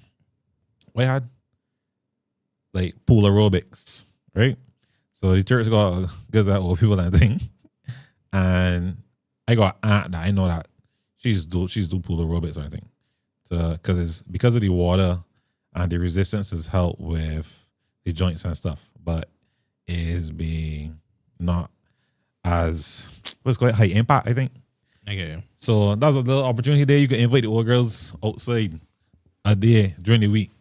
we had like pool aerobics, right? So the church got gives that old people and thing. And I got an aunt that I know that she's do pool aerobics or anything. Because of the water and the resistance has helped with the joints and stuff, but is being not as what's called high impact, I think. Okay. So that's a little opportunity there. You can invite the old girls outside a day during the week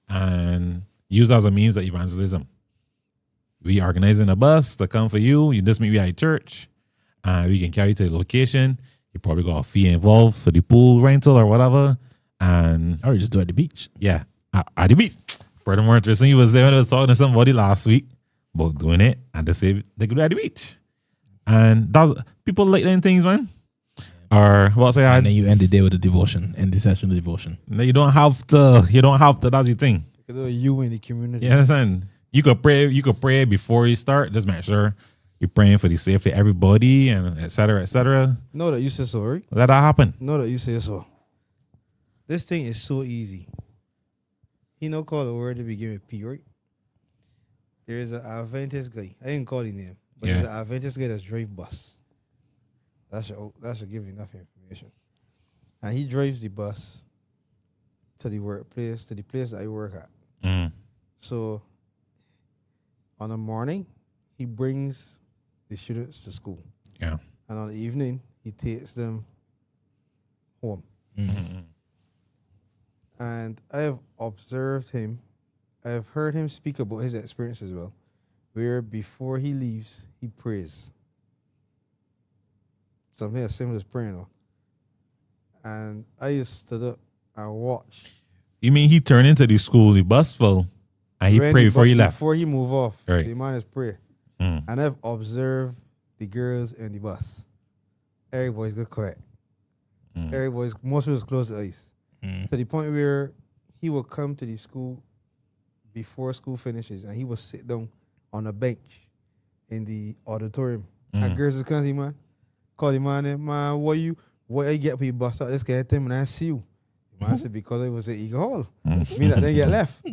and use as a means of evangelism. We organizing a bus to come for you. You just meet me at church. We can carry you to the location. You probably got a fee involved for the pool rental or whatever. And Or you just do it at the beach. yeah, at the beach. Furthermore, interesting, he was there when I was talking to somebody last week about doing it, and they said they could do it at the beach. And that's people like them things, man. Or what's I And then you end the day with a devotion, end the session with devotion. no, you don't have to. You don't have to. That's the thing. Because you in the community. You understand? You could pray. You could pray before you start. Just make sure you're praying for the safety of everybody and et cetera, et cetera. Know that you say so, right? Let that happen. Know that you say so. This thing is so easy. He no call a word to begin with P, right? There is an Adventist guy. I didn't call his name, but there's an Adventist guy that's drive bus. That should give you enough information. And he drives the bus to the workplace, to the place that I work at. Mm. So on a morning, he brings the students to school. Yeah. And on the evening, he takes them home. Mm-hmm. And I have observed him. I have heard him speak about his experience as well, where before he leaves, he prays. Something as simple as praying. Though. And I just stood up and watched. You mean he turned into the school, the bus full, and he prayed before he left? Before he move off, Right. the man is pray. Mm. And I've observed the girls in the bus. Everybody's good quiet. Most of us close the eyes. To the point where he will come to the school before school finishes and he will sit down on a bench in the auditorium. And girls is coming, man. Call the man, man, what I get for you bust out this kind of time and I see you. The man said, because I was at Eagle Hall. Me that then get left.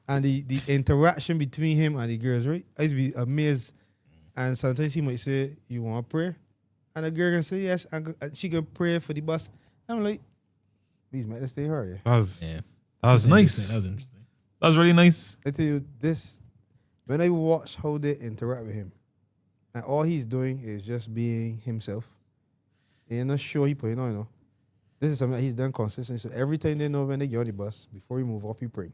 And the interaction between him and the girls, right? I used to be amazed. And sometimes he might say, you want to pray? And the girl can say yes, and she can pray for the bus. I'm like, please, man, let's stay hard. That was Yeah. nice. That was interesting. That was really nice. I tell you this, when I watch how they interact with him, and all he's doing is just being himself. And not sure he put on, you know. This is something that he's done consistently. So every time they know when they get on the bus, before he move off, he pray.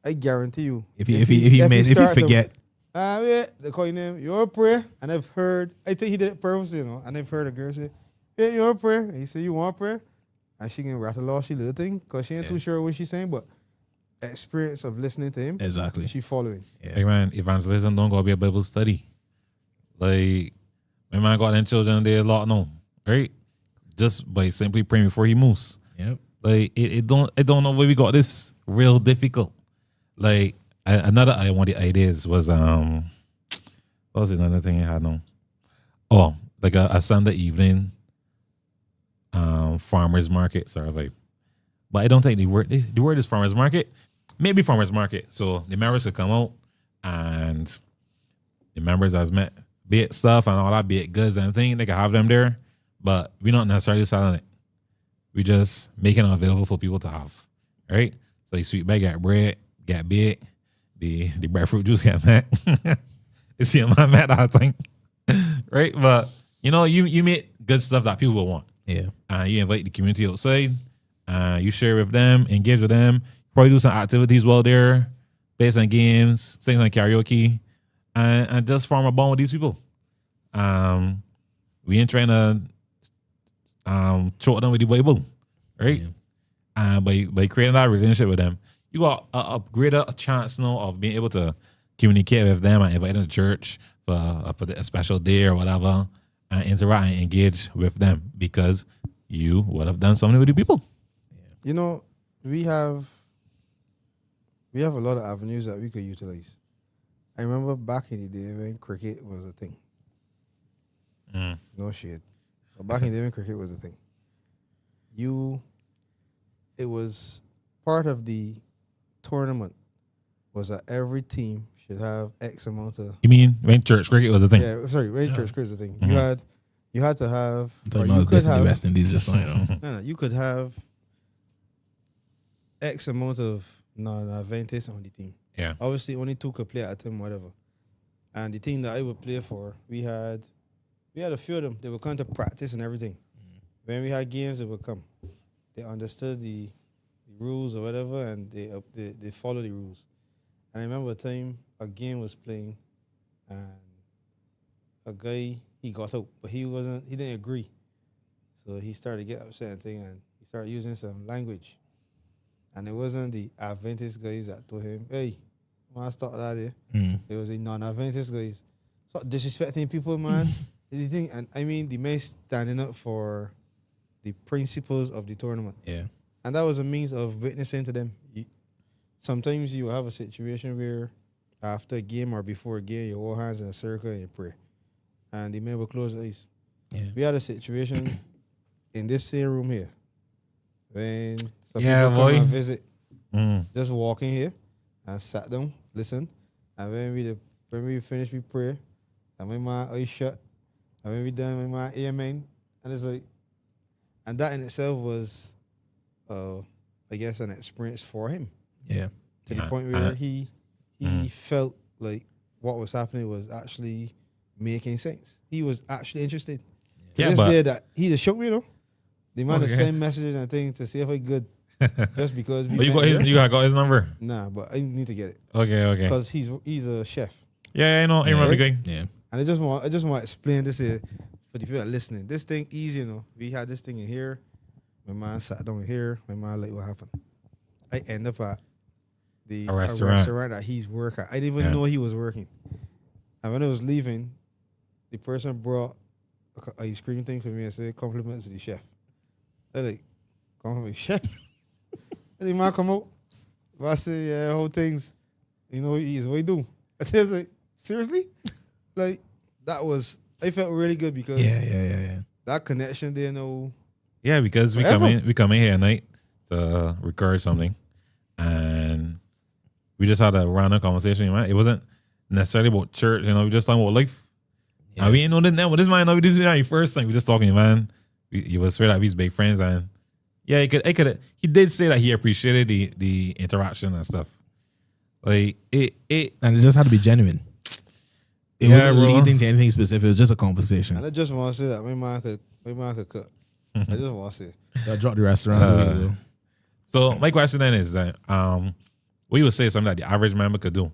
I guarantee you, If he forget, yeah, they call your name, you're a prayer. And I've heard, I think he did it purposely, you know. And I've heard a girl say, yeah, you're a prayer. And he said, you want prayer? And she can rattle off she little thing because she ain't too sure what she's saying, but experience of listening to him, exactly. she following. Yeah. Hey man, evangelism don't gotta be a Bible study. Like, my man got them children, they a lot no, right? Just by simply praying before he moves. Yep. Like it don't know where we got this real difficult. Like another one of the ideas was what was another thing I had no? Oh, like a Sunday evening farmers market sort of like. But I don't think the word is farmers market. Maybe farmers market. So the members could come out and the members as met be it stuff and all that, be it goods and things, they can have them there. But we're not necessarily selling it. We just making it available for people to have. Right? So you sweet bag get bread, get big, the breadfruit juice get met. You see my met, I think. Right? But you know, you make good stuff that people will want. Yeah. You invite the community outside. You share with them, engage with them. Probably do some activities while there, play some games, sing some karaoke, and just form a bond with these people. We ain't trying to choke them with the Bible, right? Yeah. By creating that relationship with them, you got a greater chance now of being able to communicate with them and invite them to church for a special day or whatever, and interact and engage with them because you would have done something with the people. You know, we have a lot of avenues that we could utilize. I remember back in the day when cricket was a thing. No shit. But back in the day when cricket was a thing. It was part of the tournament was that every team should have X amount of. You mean when church cricket was a thing? Yeah, sorry, when church cricket was a thing. Mm-hmm. You had to have. I thought you could have the West Indies just like, you know. No, you could have X amount of non-Adventists on the team. Yeah. Obviously, only two could play at a time, whatever. And the team that I would play for, we had a few of them. They would come to practice and everything. When we had games, they would come. They understood the rules or whatever, and they follow the rules. And I remember a time a game was playing, and a guy he got out, but he didn't agree. So he started to get upset and thing, and he started using some language. And it wasn't the Adventist guys that told him, hey, man, stop that there. It was the non-Adventist guys. Stop disrespecting people, man. The thing, and I mean, the man standing up for the principles of the tournament. Yeah. And that was a means of witnessing to them. Sometimes you have a situation where after a game or before a game, you hold hands in a circle and you pray. And the man will close the eyes. Yeah. We had a situation in this same room here when some people come and visit, just walking here and sat down, listen. And when we finish, we pray. And when my eyes shut, and when we done with my amen, and it's like, and that in itself was, I guess, an experience for him. Yeah. To the point where he felt like what was happening was actually making sense. He was actually interested. To this day, that he just shook me, The man to send messages and things to see if I good. Just because we you got his number? Nah, but I need to get it. Okay. Because he's a chef. Yeah, I know. I remember the guy. Yeah. And I just want to explain this here for the people that are listening. This thing easy, We had this thing in here. My man sat down here. My man like what happened. I end up at a restaurant that he's working at. I didn't even know he was working. And when I was leaving, the person brought an ice cream thing for me and said compliments to the chef. I like, compliment chef. And the man come out. I say, yeah, whole things. What he do. I was like, seriously? Like, I felt really good because that connection there, Yeah, because we come in here at night to record something, and we just had a random conversation, man. It wasn't necessarily about church, we just talking about life. Yeah. And we ain't know that with this man. We just the first thing. We just talking, man. He was straight up, he's big friends, and he did say that he appreciated the interaction and stuff. Like it and it just had to be genuine. It wasn't leading to anything specific. It was just a conversation. And I just want to say that my man could cook. I just want to say. I dropped the restaurant. So my question then is that what you would say something that the average member could do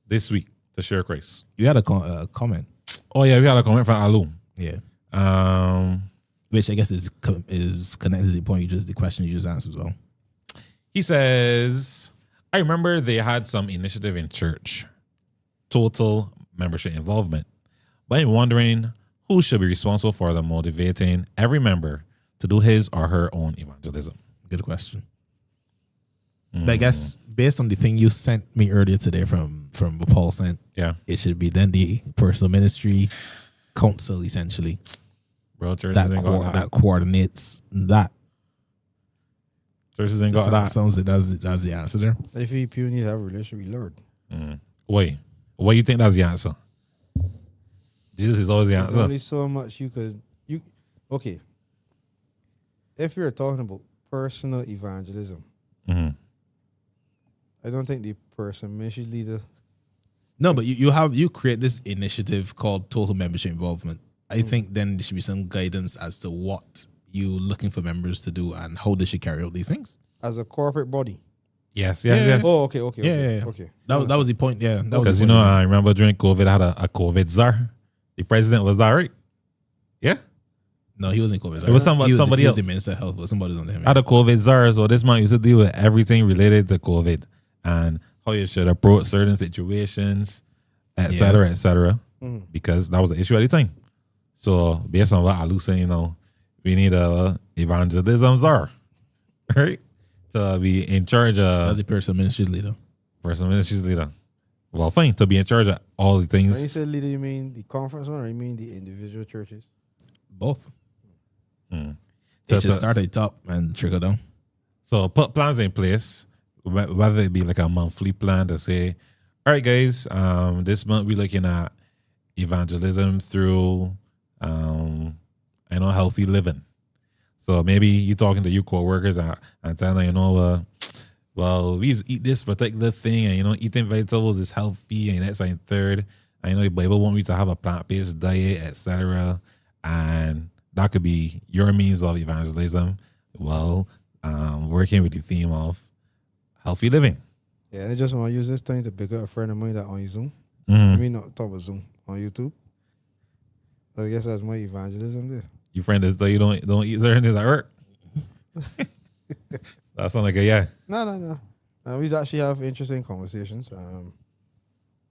this week to share Christ? You had a comment. Oh yeah, we had a comment from Alu. Yeah. Which I guess is connected to the question you just answered as well. He says, I remember they had some initiative in church, total membership involvement, but I'm wondering who should be responsible for the motivating every member to do his or her own evangelism. Good question. But I guess based on the thing you sent me earlier today from what Paul sent, it should be then the personal ministry council essentially. Bro, churches ain't got that coordinates that. Churches ain't got that. Sounds like that's the answer there. I feel people need to have a relationship with Lord. Wait, what do you think that's the answer? Jesus is always the answer. There's only so much okay. If you're talking about personal evangelism, I don't think the person ministry leader. No, but you create this initiative called Total Membership Involvement. I think then there should be some guidance as to what you're looking for members to do and how they should carry out these things. As a corporate body. Yes. Oh, okay. Yeah. Okay. That was the point. Yeah. Because I remember during COVID, I had a COVID czar. The president was that, right? Yeah. No, he wasn't COVID czar. It was somebody else. He was the Minister of Health, but somebody was on him. I had a COVID czar, so this man used to deal with everything related to COVID and how you should approach certain situations, et cetera, because that was the issue at the time. So based on what Alu said, we need a evangelism czar, right? To be in charge of. That's the personal ministries leader. Well, fine, to be in charge of all the things. When you say leader, you mean the conference one or you mean the individual churches? Both. They should start at the top and trickle down. So put plans in place, whether it be like a monthly plan to say, all right, guys, this month we're looking at evangelism through healthy living. So maybe you're talking to your co-workers and telling them, well, we eat this particular thing and, eating vegetables is healthy and that's and third. And, the Bible wants you to have a plant-based diet, etc. And that could be your means of evangelism. Well, working with the theme of healthy living. Yeah, I just want to use this time to pick up a friend of mine that on Zoom. I mean, not talk about Zoom, on YouTube. So I guess that's my evangelism there. Your friend is though you don't eat certain things at work. That sounds like a yeah. No. We actually have interesting conversations.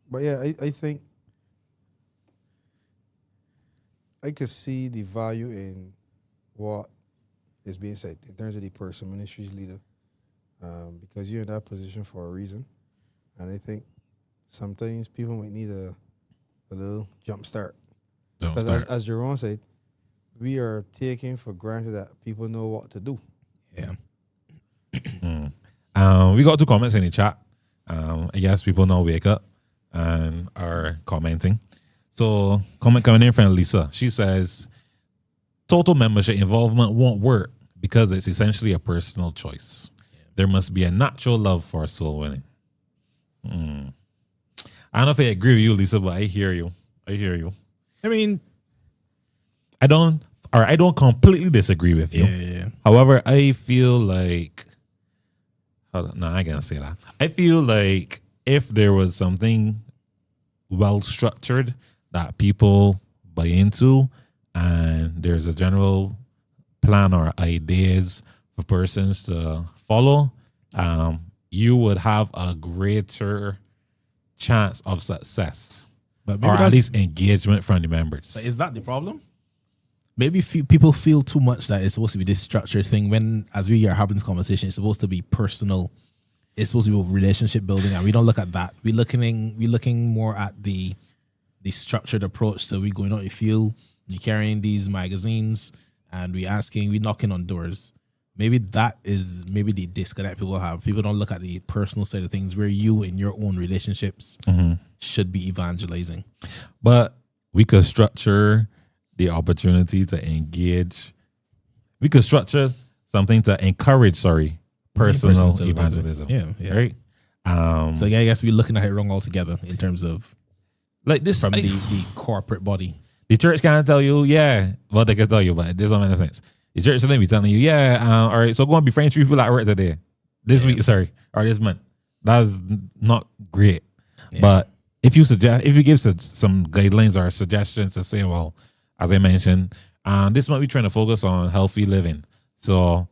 But yeah, I think I could see the value in what is being said in terms of the person ministries leader, because you're in that position for a reason, and I think sometimes people might need a little jump start. Because as Jerome said, we are taking for granted that people know what to do. Yeah. We got 2 comments in the chat. I guess people now wake up and are commenting. So, comment coming in from Lisa. She says, total membership involvement won't work because it's essentially a personal choice. There must be a natural love for soul winning. I don't know if I agree with you, Lisa, but I hear you. I mean, I don't completely disagree with you. yeah. However, I feel like, no, I can't say that. I feel like if there was something well structured that people buy into, and there's a general plan or ideas for persons to follow, you would have a greater chance of success, But or at least engagement from the members. Is that the problem? Maybe people feel too much that it's supposed to be this structured thing when, as we are having this conversation, it's supposed to be personal. It's supposed to be relationship building, and we don't look at that. We're looking more at the structured approach. So we're going out in the field, we're carrying these magazines, and we're knocking on doors. Maybe that is the disconnect people have. People don't look at the personal side of things where you in your own relationships should be evangelizing. But we could structure the opportunity to engage. We could structure something to encourage, personal evangelism. Yeah. Right? So yeah, I guess we're looking at it wrong altogether in terms of like this from the corporate body. The church can't tell you, well, they can tell you, but this don't make sense. The church shouldn't be telling you, all right, so go and be friends with people at work today. This week, or this month. That's not great. Yeah. But if you give some guidelines or suggestions to say, well, as I mentioned, this month we're trying to focus on healthy living. So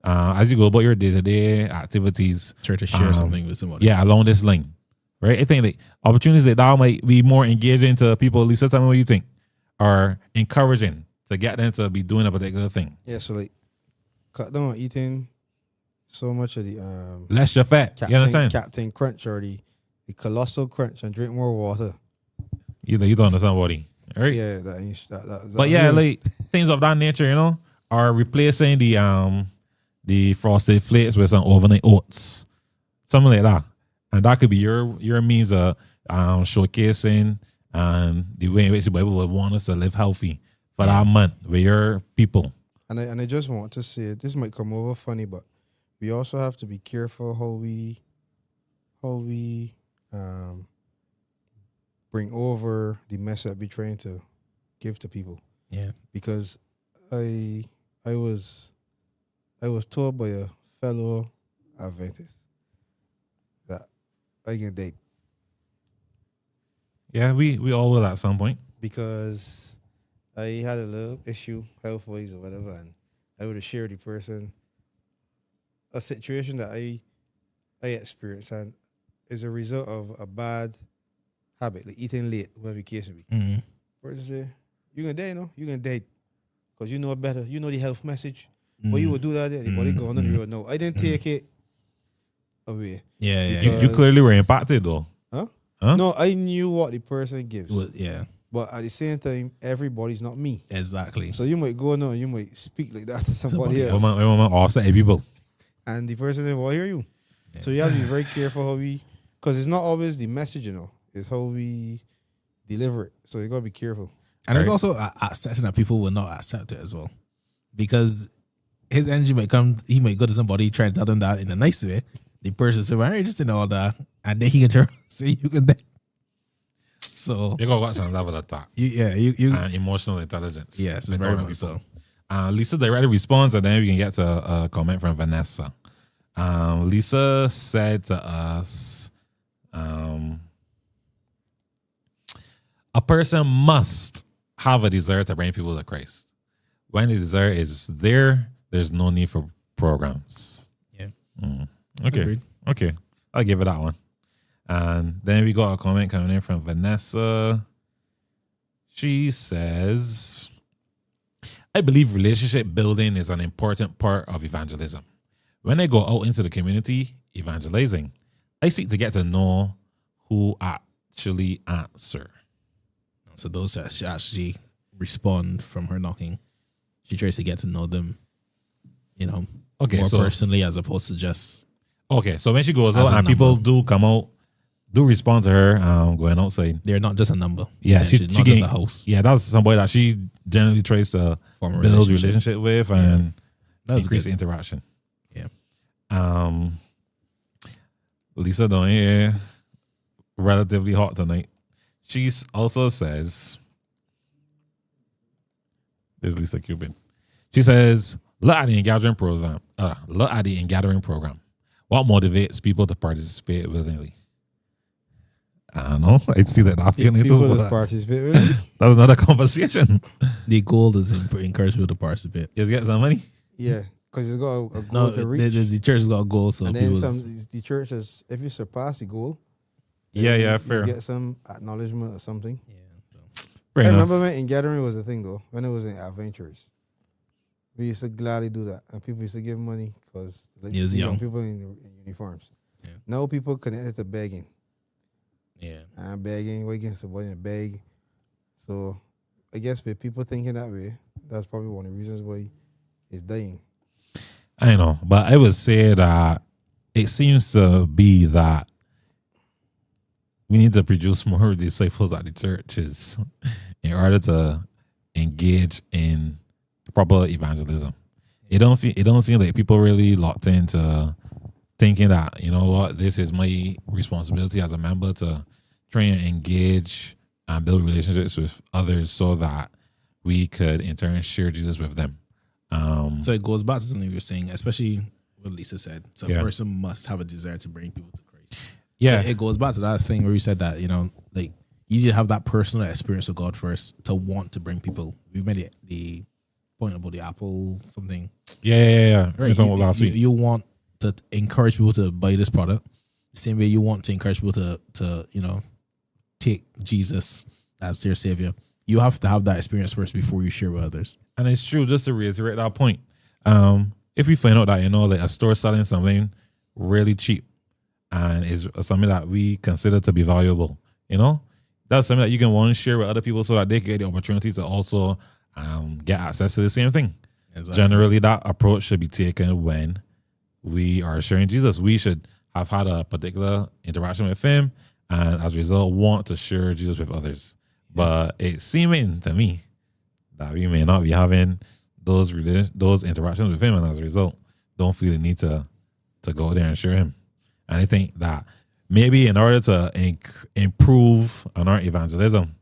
as you go about your day-to-day activities, try to share something with somebody. Yeah, along this line. Right? I think like opportunities like that might be more engaging to people. Lisa, tell me what you think. Or encouraging to get them to be doing a particular thing. Yeah, so like cut down on eating so much of the less your fat. You understand? Captain Crunch or the Colossal Crunch, and drink more water. You don't understand what right? Yeah, that but yeah, like things of that nature, are replacing the frosted flakes with some overnight oats, something like that, and that could be your means of showcasing the way in which the Bible would want us to live healthy for that month with your people. And I just want to say, this might come over funny, but we also have to be careful how we bring over the message that we're trying to give to people. Yeah, because I was told by a fellow Adventist that I can date. Yeah, we all will at some point. Because I had a little issue, health-wise or whatever, and I would have shared the person a situation that I experienced, and is a result of a bad habit, like eating late, whatever the case may be. Mm-hmm. Person say, you can date, you can date, because you know better, you know the health message. But you would do that, anybody going on the road. No, I didn't take it away. Yeah. You clearly were impacted though. Huh? Huh? No, I knew what the person gives. Well, yeah. But at the same time, everybody's not me. Exactly. So you might go on and you might speak like that to somebody else. We want to offset people. And the person will hear you. Yeah. So you have to be very careful how because it's not always the message, it's how we deliver it. So you got to be careful. And there's also a section that people will not accept it as well. Because his energy he might go to somebody, try to tell them that in a nice way. The person say, well, I ain't just in all that. And then he can turn and say, you can then. So you got some level of thought. You and emotional intelligence. Yes, very much so. Lisa directly responds, and then we can get to a comment from Vanessa. Lisa said to us, a person must have a desire to bring people to Christ. when the desire is there, there's no need for programs. Yeah. Okay. Agreed. Okay. I'll give it that one. And then we got a comment coming in from Vanessa. She says, I believe relationship building is an important part of evangelism. When I go out into the community evangelizing, I seek to get to know who actually answer. So those that she actually respond from her knocking, she tries to get to know them, Okay, more so personally as opposed to just so when she goes As out a and people number. do come out, do respond to her going outside. they're not just a number. Yeah, Essentially, not just a host. Yeah, that's somebody that she generally tries to Form a build relationship. relationship with and That's increase good. interaction. Yeah. Lisa down here, relatively hot tonight. She also says, this is Lisa Cuban. She says, look at the Engagement program. What motivates people to participate willingly? I don't know. I feel like that feeling People too. just But participate with it. that's another conversation. The goal is to encourage people to participate. Just get some money. Yeah, because it's got a goal No, to reach. the church has got a goal, so and then people. the church is, if you surpass the goal, then Yeah, you fair. get some acknowledgement or something. Fair I enough. remember when in gathering was a thing though. When it was in Adventures, we used to gladly do that, and people used to give money because He was young. people in uniforms. Yeah. Now people connected to begging. Yeah. I'm begging, waking somebody and beg. So I guess with people thinking that way, that's probably one of the reasons why it's dying. I know, but I would say that it seems to be that we need to produce more disciples at the churches in order to engage in proper evangelism. It don't seem like people really locked into thinking that, you know what, this is my responsibility as a member to try and engage and build relationships with others so that we could in turn share Jesus with them. So it goes back to something we were saying, especially what Lisa said. So Yeah. a person must have a desire to bring people to Christ. Yeah. So it goes back to that thing where you said that, like you need to have that personal experience with God first to want to bring people. We made the point about the Apple something. Yeah. Right. Right. Last week. You want to encourage people to buy this product. The same way you want to encourage people to take Jesus as their savior. You have to have that experience first before you share with others. And it's true, just to reiterate that point. If we find out that, like a store selling something really cheap and is something that we consider to be valuable, that's something that you can want to share with other people so that they get the opportunity to also get access to the same thing. Exactly. Generally, that approach should be taken when we are sharing Jesus. We should have had a particular interaction with him and as a result want to share Jesus with others. But it's seeming to me that we may not be having those interactions with him, and as a result, don't feel the need to go there and share him. And I think that maybe in order to improve on our evangelism,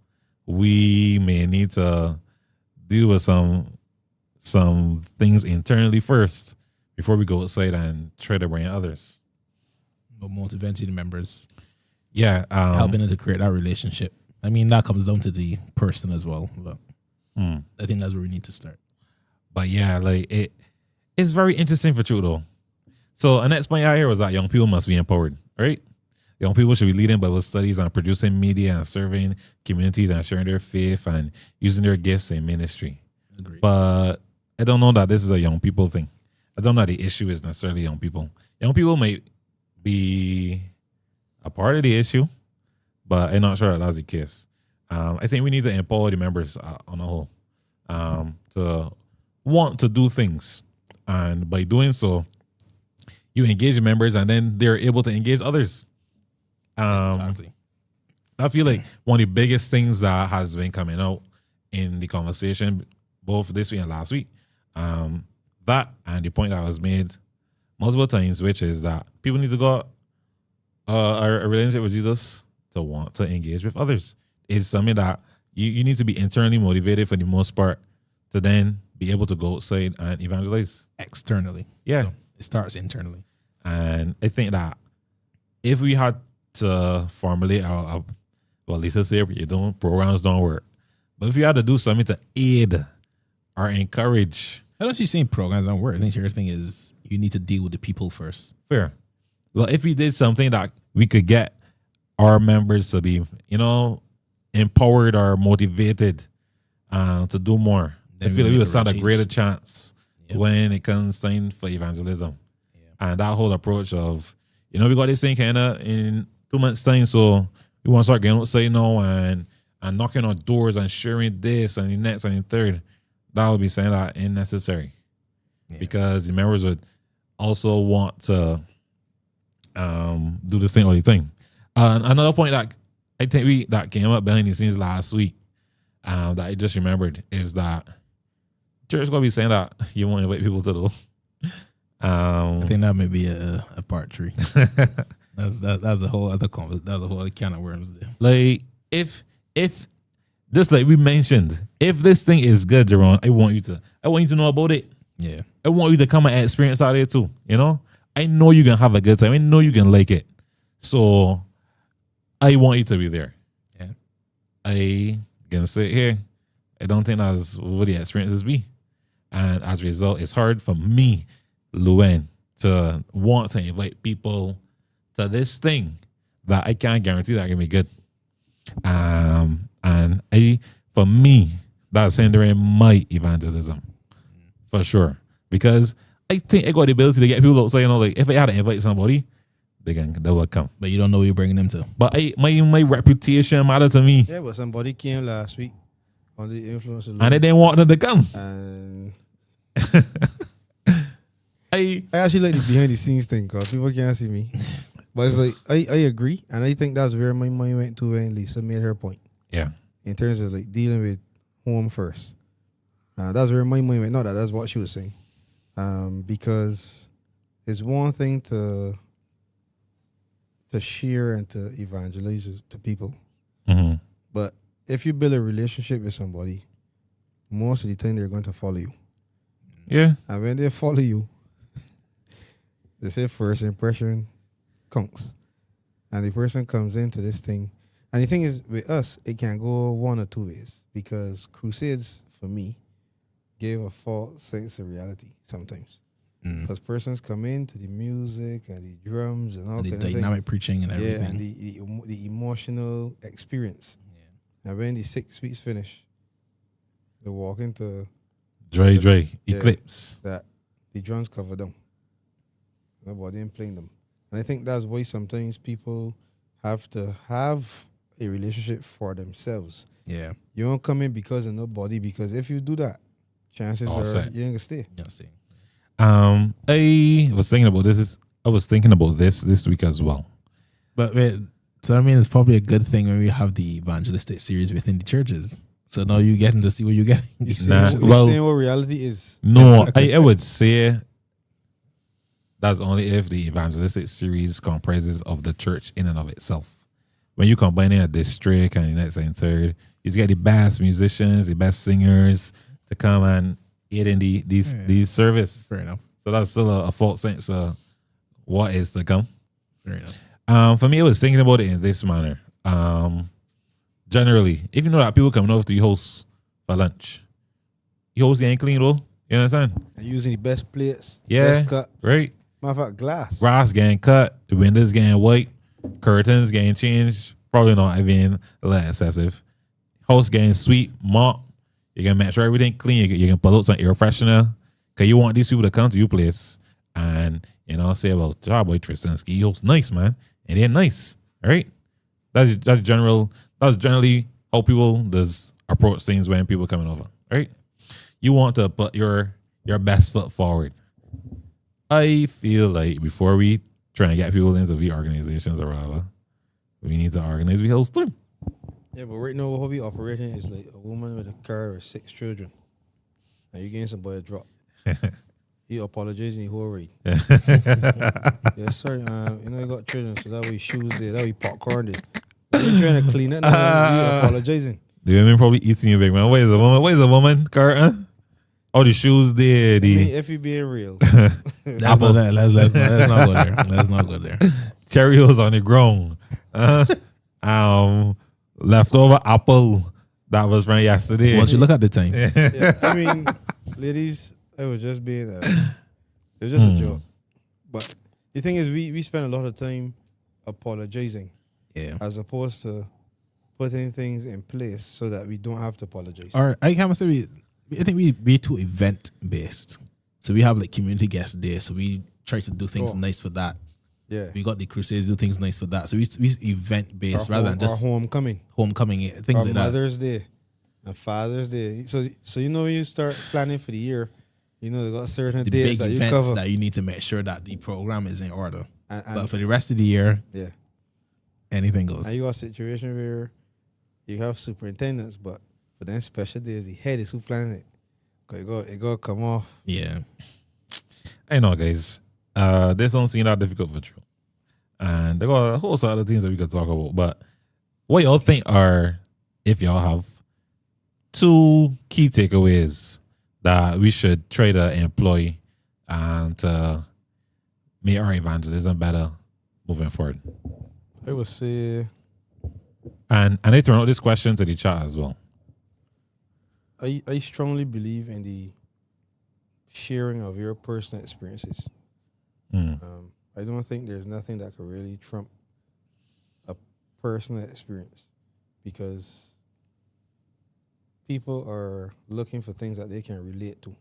we may need to deal with some things internally first before we go outside and try to bring in others. But motivating the members, Yeah, helping them to create that relationship. I mean, that comes down to the person as well. But I think that's where we need to start. But yeah, like it's very interesting for true though. So the next point out here was that young people must be empowered, right? Young people should be leading Bible studies and producing media and serving communities and sharing their faith and using their gifts in ministry. Agreed. But I don't know that this is a young people thing. I don't know that the issue is necessarily young people. Young people may be a part of the issue, but I'm not sure that that's the case. I think we need to empower the members on the whole to want to do things. And by doing so, you engage members and then they're able to engage others. Exactly. I feel like one of the biggest things that has been coming out in the conversation, both this week and last week, that and the point that was made multiple times, which is that people need to go a relationship with Jesus to want to engage with others. It's something that you need to be internally motivated for the most part to then be able to go outside and evangelize. Externally. Yeah. So it starts internally. And I think that if we had to formulate well, Lisa said programs don't work. But if we had to do something to aid are encouraged. I don't see saying programs don't work. I think your thing is you need to deal with the people first. Fair. Well, if we did something that we could get our members to be, empowered or motivated to do more, Then I feel like we we make would a stand a real greater change. chance Yep. when it comes time for evangelism. Yeah. And that whole approach of, we got this thing kind of in 2 months' time, so we want to start getting outside now and knocking on doors and sharing this and the next and the third. That would be saying that unnecessary. Yeah. Because the members would also want to do this thing all the time. Another point that I think that came up behind the scenes last week that I just remembered is that church gonna be saying that you want to invite people to the. I think that may be a part 3. That's a whole other that's a whole other can of worms there. Like if just like we mentioned, if this thing is good, Jerome, I want you to know about it. Yeah. I want you to come and experience out there too. I know you're gonna have a good time. I know you're gonna like it. So I want you to be there. Yeah. I can sit here. I don't think that's what the experiences be. And as a result, it's hard for me, Luen, to want to invite people to this thing that I can't guarantee that can be good. And for me, that's hindering my evangelism for sure. Because I think I got the ability to get people outside, like if I had to invite somebody, they will come. But you don't know who you're bringing them to. But my reputation matter to me. Yeah, but somebody came last week on the influencer And they didn't want them to come. and I I actually like the behind the scenes thing because people can't see me. But it's like I agree, and I think that's where my mind went to when Lisa made her point yeah. in terms of like dealing with home first. That's where my mind went. Not that that's what she was saying, because it's one thing to share and to evangelize to people, Mm-hmm. but if you build a relationship with somebody, most of the time they're going to follow you, Yeah. and when they follow you, they say first impression counts. And the person comes into this thing. And the thing is, with us, it can go one or two ways. Because crusades, for me, gave a false sense of reality sometimes. Because persons come into the music and the drums and all And the kind of dynamic preaching and things. everything. Yeah, and the emotional experience. Yeah. And when the 6 weeks finish, they walk into Dre, Yeah. Eclipse. that the drums cover them. Nobody ain't playing them. And I think that's why sometimes people have to have a relationship for themselves. Yeah. You don't come in because of nobody, because if you do that, chances All are set. you ain't gonna stay. Yeah, see. I was thinking about this. I was thinking about this week as well. But wait, so I mean, it's probably a good thing when we have the evangelistic series within the churches. So now you getting to see what you get. You're Nah, saying, well- saying what reality is. No, Exactly. I would say that's only if the evangelistic series comprises of the church in and of itself. When you combine it a district and the next and third, you get the best musicians, the best singers to come and aid in these service. Fair enough. So that's still a false sense of what is to come. Fair enough. For me, I was thinking about it in this manner. Generally, if you know that people coming over to your house for lunch, your house getting clean though. You understand? And using the best plates, Yeah. best cut. Right? Matter of fact, glass. Grass getting cut, the windows getting white, curtains getting changed. Probably not even a little excessive. House getting sweet, mop. You can make sure everything clean. You can pull out some air freshener. Because you want these people to come to your place and, say, well, boy, Tristan Ski house nice, man. And they're nice. All right? That's generally how people does approach things when people coming over. Right? You want to put your best foot forward. I feel like before we try and get people into the organizations or whatever, we need to organize the whole thing. Yeah, but right now, how we operating is like a woman with a car with 6 children. And you getting somebody a drop. You apologizing the whole ride. Yeah, sorry, you got children, so that way shoes there, that way popcorn there. You're trying to clean it now, you apologizing. The women probably eating you, big man. Where's the woman? Where's the woman? Car, Oh, the shoes there. I mean, The if you being real. Let's not go there. Let's not go there. Cheerios on the ground. Leftover apple that was from yesterday. Once you look at the time, Yeah, I mean, ladies, I was just being it was just a joke. But the thing is, we spend a lot of time apologizing, as opposed to putting things in place so that we don't have to apologize. Or I can say I think we too event based. So we have like community guest day. So we try to do things nice for that. Yeah, we got the crusades, do things nice for that. So we event based rather than just homecoming, things like that. Mother's Day and Father's Day. So you know, when you start planning for the year, you know, they got certain the days big that you events cover that you need to make sure that the program is in order. and But for the rest of the year, anything goes. And you got a situation where you have superintendents, but for them special days, the head is who planning it. Cause it got to come off. Yeah. I know, guys. This don't seem that difficult for true. And there are a whole set of things that we could talk about. But what y'all think are, if y'all have, 2 key takeaways that we should try to employ and to make our evangelism better moving forward? I would say, And I throw out this question to the chat as well. I strongly believe in the sharing of your personal experiences. I don't think there's nothing that could really trump a personal experience, because people are looking for things that they can relate to.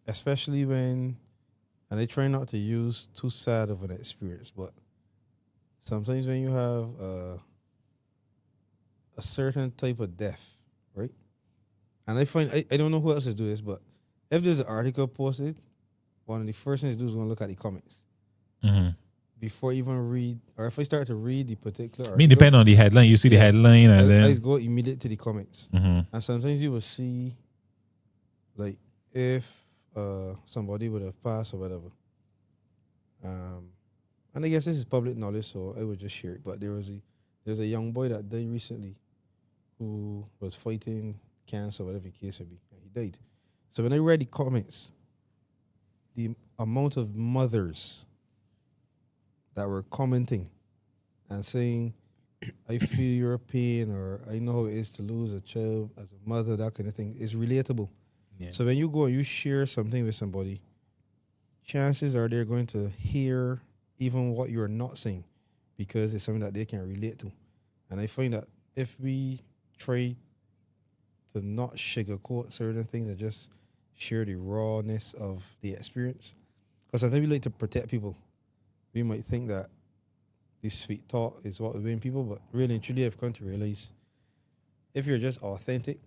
Especially when, and I try not to use too sad of an experience, but sometimes when you have a certain type of death, right? And I find, I don't know who else is doing this, but if there's an article posted, one of the first things to do is going to look at the comments before even read, or if I start to read the particular article. I mean, depending on the headline, you see the headline and I then go immediate to the comments. And sometimes you will see, like, if somebody would have passed or whatever. And I guess this is public knowledge, so I would just share it. But there's a young boy that died recently who was fighting cancer, whatever the case would be, and he died. So when I read the comments, the amount of mothers that were commenting and saying, I feel your pain, or I know how it is to lose a child as a mother, that kind of thing, is relatable. Yeah. So when you go and you share something with somebody, chances are they're going to hear even what you're not saying, because it's something that they can relate to. And I find that if we try to not sugarcoat certain things and just share the rawness of the experience, because sometimes we like to protect people. We might think that this sweet talk is what will win people, but really and truly I've come to realize, if you're just authentic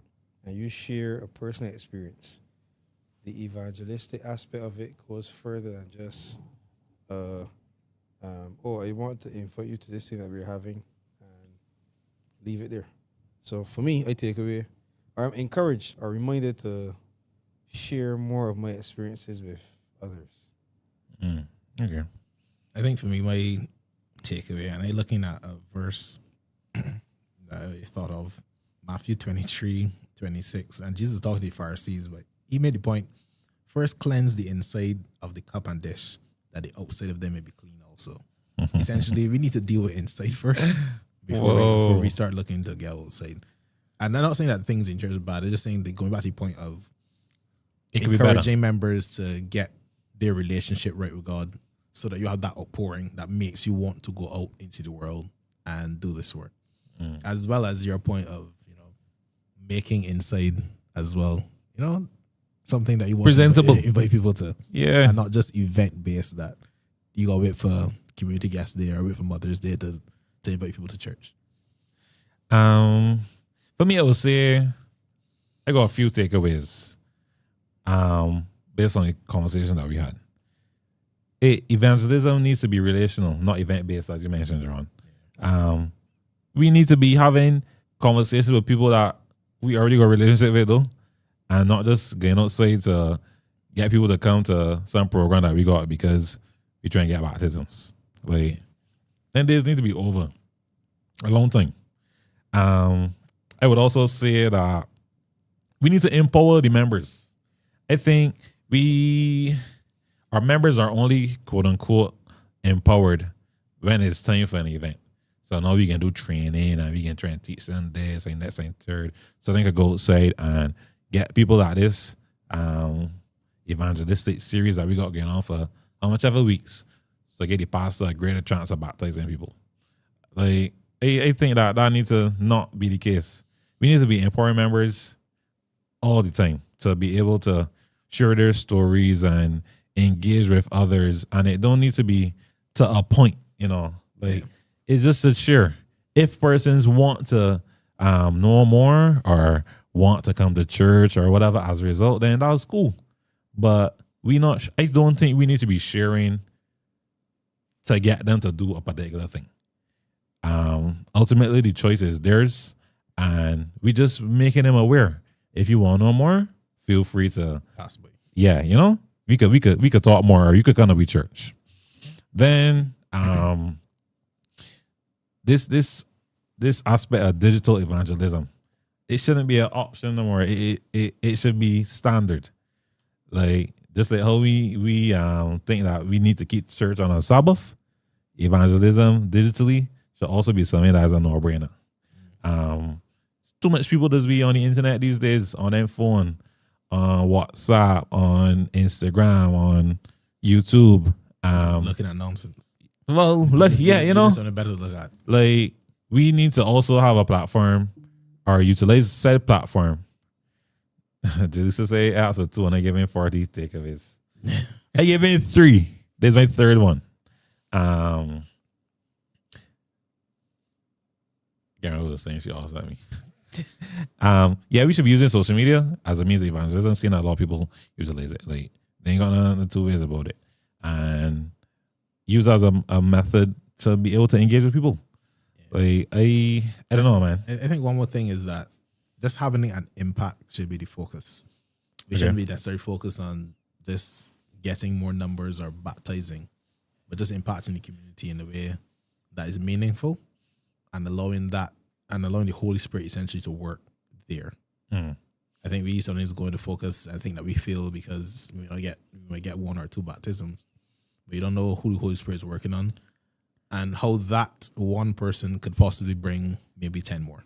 and you share a personal experience, the evangelistic aspect of it goes further than just I want to invite you to this thing that we're having, and leave it there. So for me, I take away, or I'm encouraged or reminded to share more of my experiences with others. Okay. I think for me, my takeaway, and I'm looking at a verse that I thought of, Matthew 23:26, and Jesus talking to the Pharisees, but he made the point, first cleanse the inside of the cup and dish, that the outside of them may be clean also. Essentially, we need to deal with inside first before we start looking to get outside. And I'm not saying that things in church are bad. I'm just saying that going back to the point of encouraging members to get their relationship right with God, so that you have that outpouring that makes you want to go out into the world and do this work. As well as your point of, making inside as well, something that you want presentable, to invite people to. Yeah. And not just event based that you got to wait for community guest day or wait for Mother's Day to invite people to church. For me, I would say I got a few takeaways based on the conversation that we had. Evangelism needs to be relational, not event-based, as you mentioned, John. We need to be having conversations with people that we already got a relationship with, though, and not just going outside to get people to come to some program that we got because we try and get baptisms. Like, 10 days need to be over. A long time. I would also say that we need to empower the members. I think our members are only, quote unquote, empowered when it's time for an event. So now we can do training and we can try and teach them this and that and third. So they can go outside and get people at this evangelistic series that we got going on for how much ever weeks, so get the pastor a greater chance of baptizing people. Like, I think that needs to not be the case. We need to be empowering members all the time to be able to share their stories and engage with others. And it don't need to be to a point, like it's just to share. If persons want to know more or want to come to church or whatever as a result, then that's cool. But I don't think we need to be sharing to get them to do a particular thing. Ultimately the choice is theirs, and we just making them aware. If you want to know more, feel free to Possibly. Yeah, we could talk more, or you could come to we church. Then this aspect of digital evangelism, it shouldn't be an option no more. It should be standard. Like, just like how we think that we need to keep church on a Sabbath, evangelism digitally should also be something that is a no-brainer. Too much people just be on the internet these days, on their phone, on WhatsApp, on Instagram, on YouTube. Looking at nonsense. Well, look, yeah, Something better to look at. like, we need to also have a platform or utilize said platform. Just to say, ask for 2 and I give him 40 takeaways. I give him 3. This is my third one. Karen was saying, she also at me. Yeah, we should be using social media as a means of evangelism. I'm seeing that a lot of people utilize it. Like, they ain't got nothing two ways about it. And use as a method to be able to engage with people. Like, I don't know, man. I think one more thing is that just having an impact should be the focus. We shouldn't be necessarily focused on just getting more numbers or baptizing, but just impacting the community in a way that is meaningful and allowing the Holy Spirit essentially to work there. I think we sometimes go into focus. I think that we feel because we might get 1 or 2 baptisms, but you don't know who the Holy Spirit is working on and how that one person could possibly bring maybe 10 more.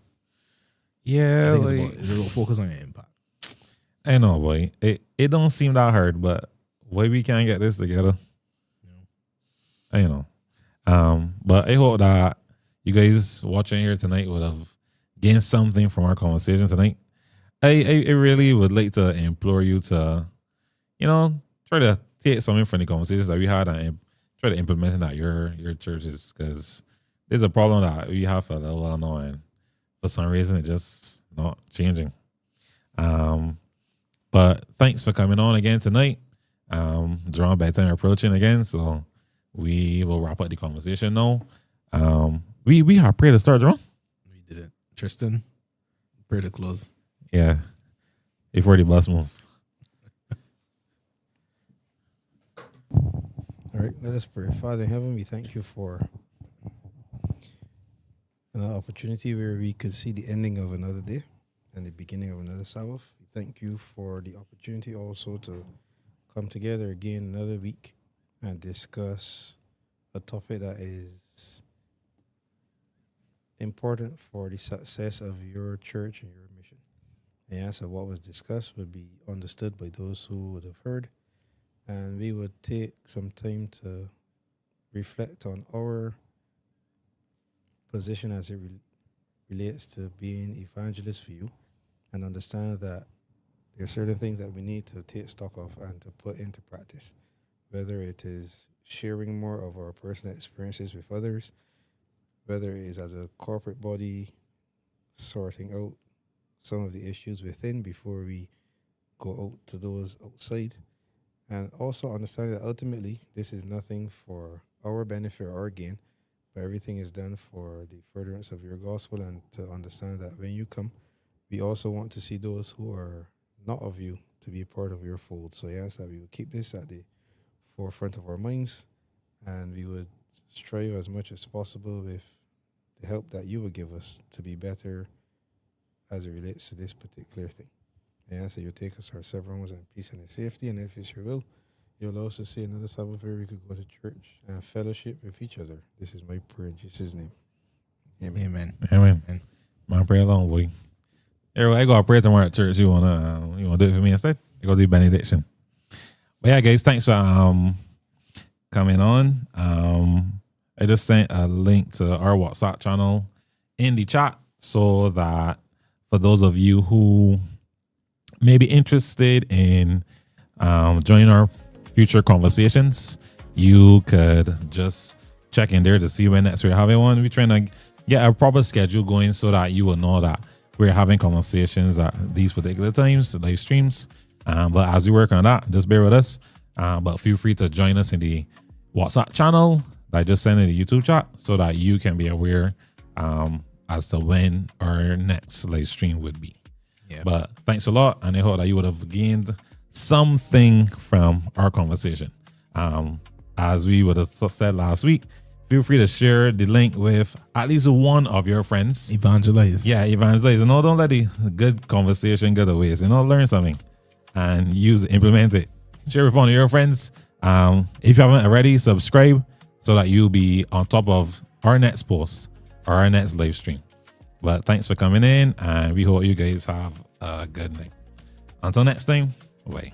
Yeah, I think it's about focus on your impact. I know, boy. It don't seem that hard, but why we can't get this together? I know. But I hope that you guys watching here tonight would have gained something from our conversation tonight. I really would like to implore you to, try to take something from the conversations that we had and try to implement it at your churches, because there's a problem that we have for a little while now, and for some reason it's just not changing. But thanks for coming on again tonight. Drawing bedtime approaching again, so we will wrap up the conversation now. We have prayer to start, Jerome. We did it. Tristan, prayer to close. Yeah. Before the bus move. All right, let us pray. Father in heaven, we thank you for an opportunity where we could see the ending of another day and the beginning of another Sabbath. We thank you for the opportunity also to come together again another week and discuss a topic that is important for the success of your church and your mission. I ask that what was discussed would be understood by those who would have heard, and we would take some time to reflect on our position as it relates to being evangelists for you, and understand that there are certain things that we need to take stock of and to put into practice, whether it is sharing more of our personal experiences with others, whether it is as a corporate body sorting out some of the issues within before we go out to those outside, and also understanding that ultimately this is nothing for our benefit or our gain, but everything is done for the furtherance of your gospel, and to understand that when you come, we also want to see those who are not of you to be a part of your fold. So I ask that we will keep this at the forefront of our minds, and we would strive as much as possible with the help that you would give us to be better as it relates to this particular thing. I ask that you take us our several homes in peace and in safety, and if it's your will, you'll allow us to see another Sabbath where we could go to church and fellowship with each other. This is my prayer in Jesus' name. Amen. Amen. Amen. My prayer along, boy. Here, I gotta pray tomorrow at church. You wanna do it for me instead? You gotta do benediction. But yeah, guys, thanks for coming on. I just sent a link to our WhatsApp channel in the chat so that for those of you who may be interested in joining our future conversations, you could just check in there to see when next we're having one. We're trying to get a proper schedule going so that you will know that we're having conversations at these particular times, live streams. But as we work on that, just bear with us. But feel free to join us in the WhatsApp channel that I just sent in the YouTube chat so that you can be aware as to when our next live stream would be. Yeah. But thanks a lot, and I hope that you would have gained something from our conversation. As we would have said last week, feel free to share the link with at least one of your friends. Evangelize. Yeah, evangelize. Don't let the good conversation go to waste. Learn something and implement it. Share with one of your friends. If you haven't already, subscribe so that you'll be on top of our next post or our next live stream. But thanks for coming in, and we hope you guys have a good night. Until next time, bye.